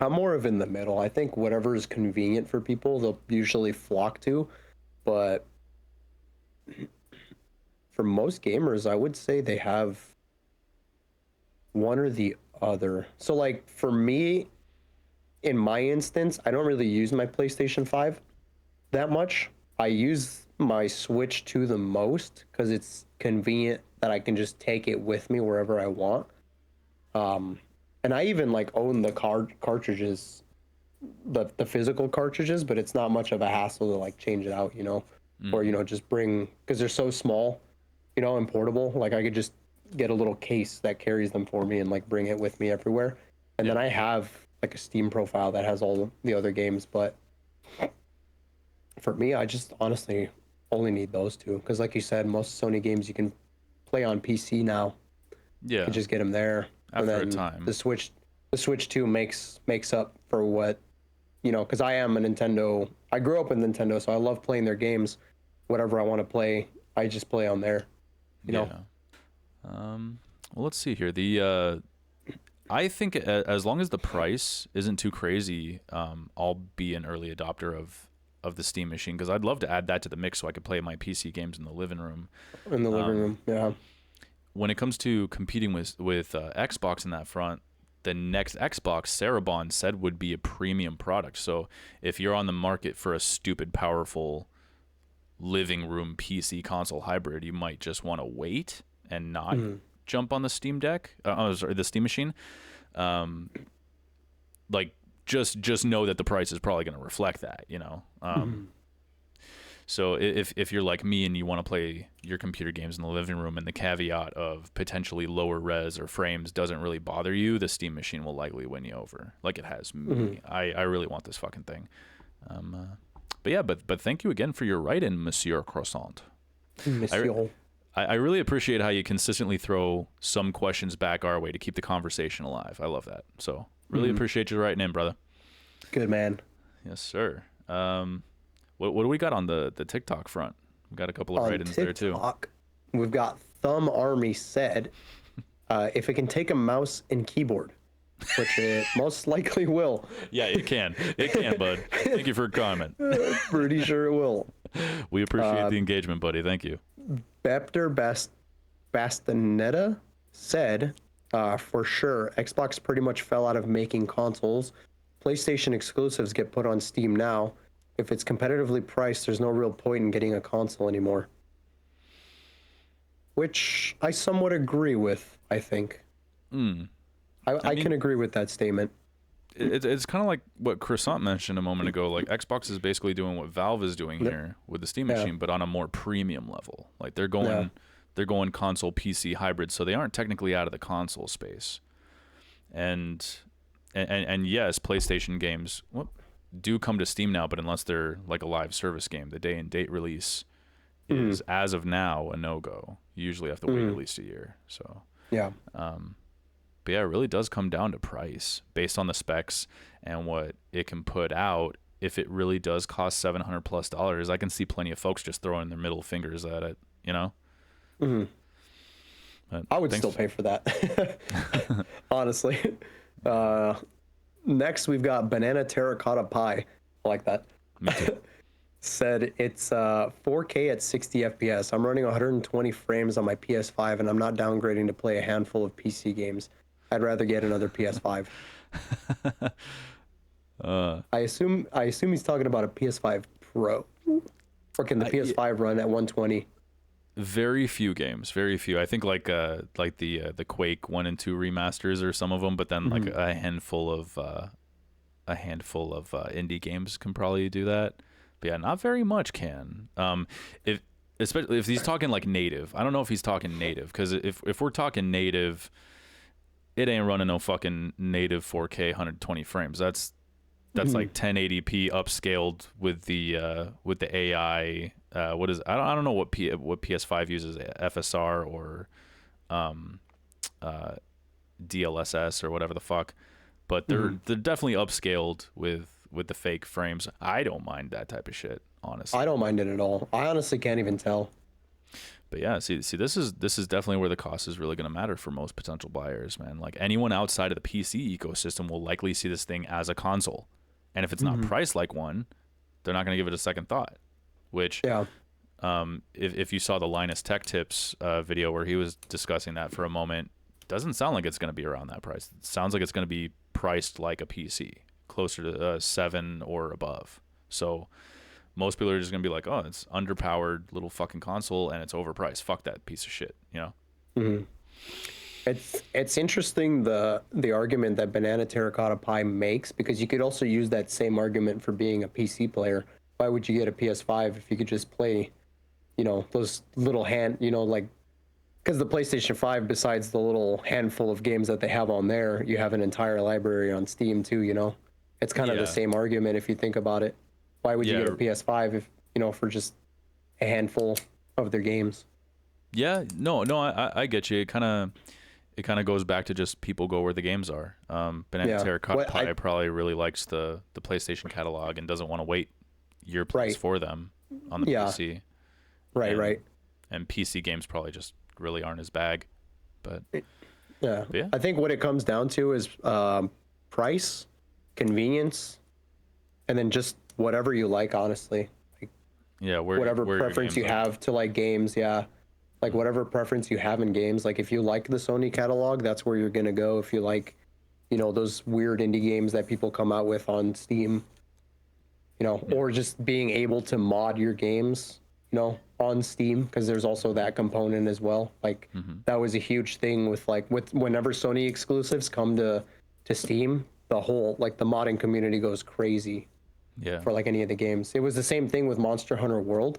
I'm more of in the middle. I think whatever is convenient for people, they'll usually flock to. But for most gamers, I would say they have one or the other. So like for me, in my instance, I don't really use my PlayStation 5 that much. I use my Switch 2 the most because it's convenient that I can just take it with me wherever I want. And I even like own the cartridges, the physical cartridges, but it's not much of a hassle to like change it out, or just bring, because they're so small, and portable. Like I could just get a little case that carries them for me and like bring it with me everywhere. And then I have like a Steam profile that has all the other games, but for me, I just honestly only need those two, because like you said, most Sony games you can play on PC now. Yeah, you can just get them there. After and then a time, the Switch 2 makes up for what, because I am a Nintendo. I grew up with Nintendo, so I love playing their games. Whatever I want to play, I just play on there. Well, let's see here. I think as long as the price isn't too crazy, I'll be an early adopter of the Steam machine, because I'd love to add that to the mix so I could play my PC games in the living room. In the living room, yeah. When it comes to competing with Xbox in that front, the next Xbox, Sarabon said, would be a premium product. So if you're on the market for a stupid, powerful living room PC console hybrid, you might just want to wait and not jump on the Steam Deck, the Steam machine. Like just know that the price is probably going to reflect that, So if you're like me and you want to play your computer games in the living room, and the caveat of potentially lower res or frames doesn't really bother you, the Steam machine will likely win you over, like it has me. I really want this fucking thing. But thank you again for your write-in, Monsieur Croissant. Monsieur. I really appreciate how you consistently throw some questions back our way to keep the conversation alive. I love that. So really appreciate you writing in, brother. Good man. Yes, sir. What do we got on the TikTok front? We got a couple of write-ins there too. We've got ThumbArmy said, if it can take a mouse and keyboard, which it most likely will. Yeah, it can. It can, bud. Thank you for a comment. Pretty sure it will. We appreciate the engagement, buddy. Thank you. Beptor Bastaneda said, for sure, Xbox pretty much fell out of making consoles. PlayStation exclusives get put on Steam now. If it's competitively priced, there's no real point in getting a console anymore. Which I somewhat agree with, I think. I can agree with that statement. It's kind of like what Croissant mentioned a moment ago. Like Xbox is basically doing what Valve is doing here with the Steam machine, but on a more premium level. Like they're going console PC hybrid, so they aren't technically out of the console space. And yes, PlayStation games do come to Steam now, but unless they're like a live service game, the day and date release is as of now a no-go. You usually have to wait at least a year. So but yeah, it really does come down to price based on the specs and what it can put out. If it really does cost $700+, I can see plenty of folks just throwing their middle fingers at it, I would still pay for that. Honestly. Next, we've got Banana.Terracotta.Pie. I like that. Me too. Said it's 4K at 60 FPS. I'm running 120 frames on my PS5, and I'm not downgrading to play a handful of PC games. I'd rather get another PS5. I assume he's talking about a PS5 Pro. Or can the PS5 run at 120? Very few games, very few. I think like the Quake 1 and 2 remasters or some of them, but then like a handful of indie games can probably do that. But yeah, not very much can. Especially if he's talking like native. I don't know if he's talking native, because if we're talking native, it ain't running no fucking native 4K 120 frames. That's like 1080p upscaled with the AI. What is, I don't know what PS5 uses, FSR or DLSS or whatever the fuck, but they're definitely upscaled with the fake frames. I don't mind that type of shit, honestly. I don't mind it at all. I honestly can't even tell. But yeah, see, this is definitely where the cost is really going to matter for most potential buyers, man. Like anyone outside of the PC ecosystem will likely see this thing as a console, and if it's not priced like one, they're not going to give it a second thought. Which, if you saw the Linus Tech Tips video where he was discussing that for a moment, doesn't sound like it's going to be around that price. It sounds like it's going to be priced like a PC, closer to 7 or above. So most people are just going to be like, oh, it's underpowered little fucking console and it's overpriced. Fuck that piece of shit, you know? It's interesting the argument that Banana.Terracotta.Pie makes, because you could also use that same argument for being a PC player. Why would you get a PS5 if you could just play, those little like, because the PlayStation 5, besides the little handful of games that they have on there, you have an entire library on Steam too, It's kind of the same argument if you think about it. Why would you get a PS5 if, for just a handful of their games? Yeah, no, I get you. It kind of goes back to just people go where the games are. Banana.Terracotta.Pie probably really likes the PlayStation catalog and doesn't want to wait year plus for them on the PC. Right. And PC games probably just really aren't his bag. But yeah, I think what it comes down to is price, convenience, and then just whatever you like, honestly. Whatever preference you have to like games, like whatever preference you have in games. Like if you like the Sony catalog, that's where you're gonna go. If you like, those weird indie games that people come out with on Steam, or just being able to mod your games, on Steam, because there's also that component as well. Like that was a huge thing with whenever Sony exclusives come to Steam, the whole the modding community goes crazy. Yeah. For any of the games. It was the same thing with Monster Hunter World.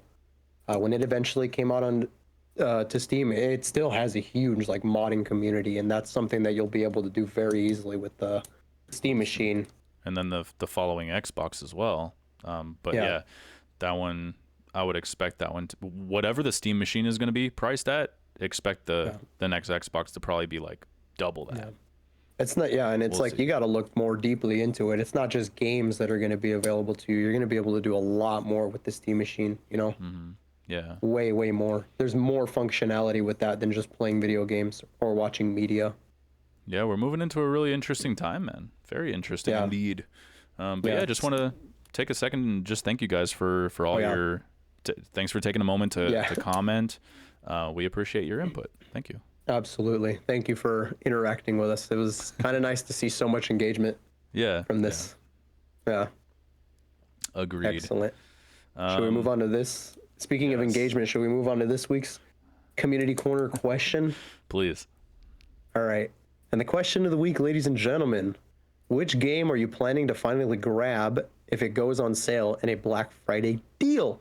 When it eventually came out on to Steam, it still has a huge modding community, and that's something that you'll be able to do very easily with the Steam machine. And then the following Xbox as well. But that one, I would expect that one to, whatever the Steam machine is going to be priced at, expect the next Xbox to probably be double that. Yeah. It's not, and it's you got to look more deeply into it. It's not just games that are going to be available to you. You're going to be able to do a lot more with the Steam machine, Yeah. Way more. There's more functionality with that than just playing video games or watching media. Yeah, we're moving into a really interesting time, man. Very interesting indeed. But just want to take a second and just thank you guys for all your... thanks for taking a moment to comment. We appreciate your input. Thank you. Absolutely. Thank you for interacting with us. It was kind of nice to see so much engagement from this. Yeah. Agreed. Excellent. Should we move on to this? Speaking of engagement, should we move on to this week's Community Corner question? Please. All right. And the question of the week, ladies and gentlemen, which game are you planning to finally grab if it goes on sale in a Black Friday deal?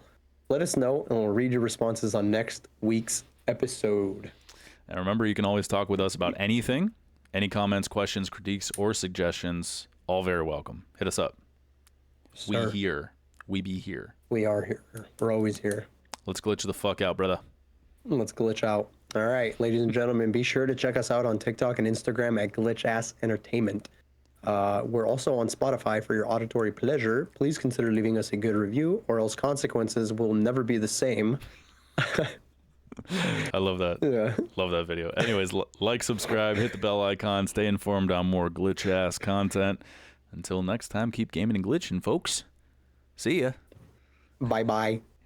Let us know, and we'll read your responses on next week's episode. And remember, you can always talk with us about anything. Any comments, questions, critiques, or suggestions, all very welcome. Hit us up. Sir. We be here. We are here. We're always here. Let's glitch the fuck out, brother. Let's glitch out. All right, ladies and gentlemen, be sure to check us out on TikTok and Instagram at Glitch Entertainment. We're also on Spotify for your auditory pleasure. Please consider leaving us a good review, or else consequences will never be the same. I love that. Yeah. Love that video. Anyways, like, subscribe, hit the bell icon, stay informed on more glitch-ass content. until next time, keep gaming and glitching, folks. See ya. Bye bye.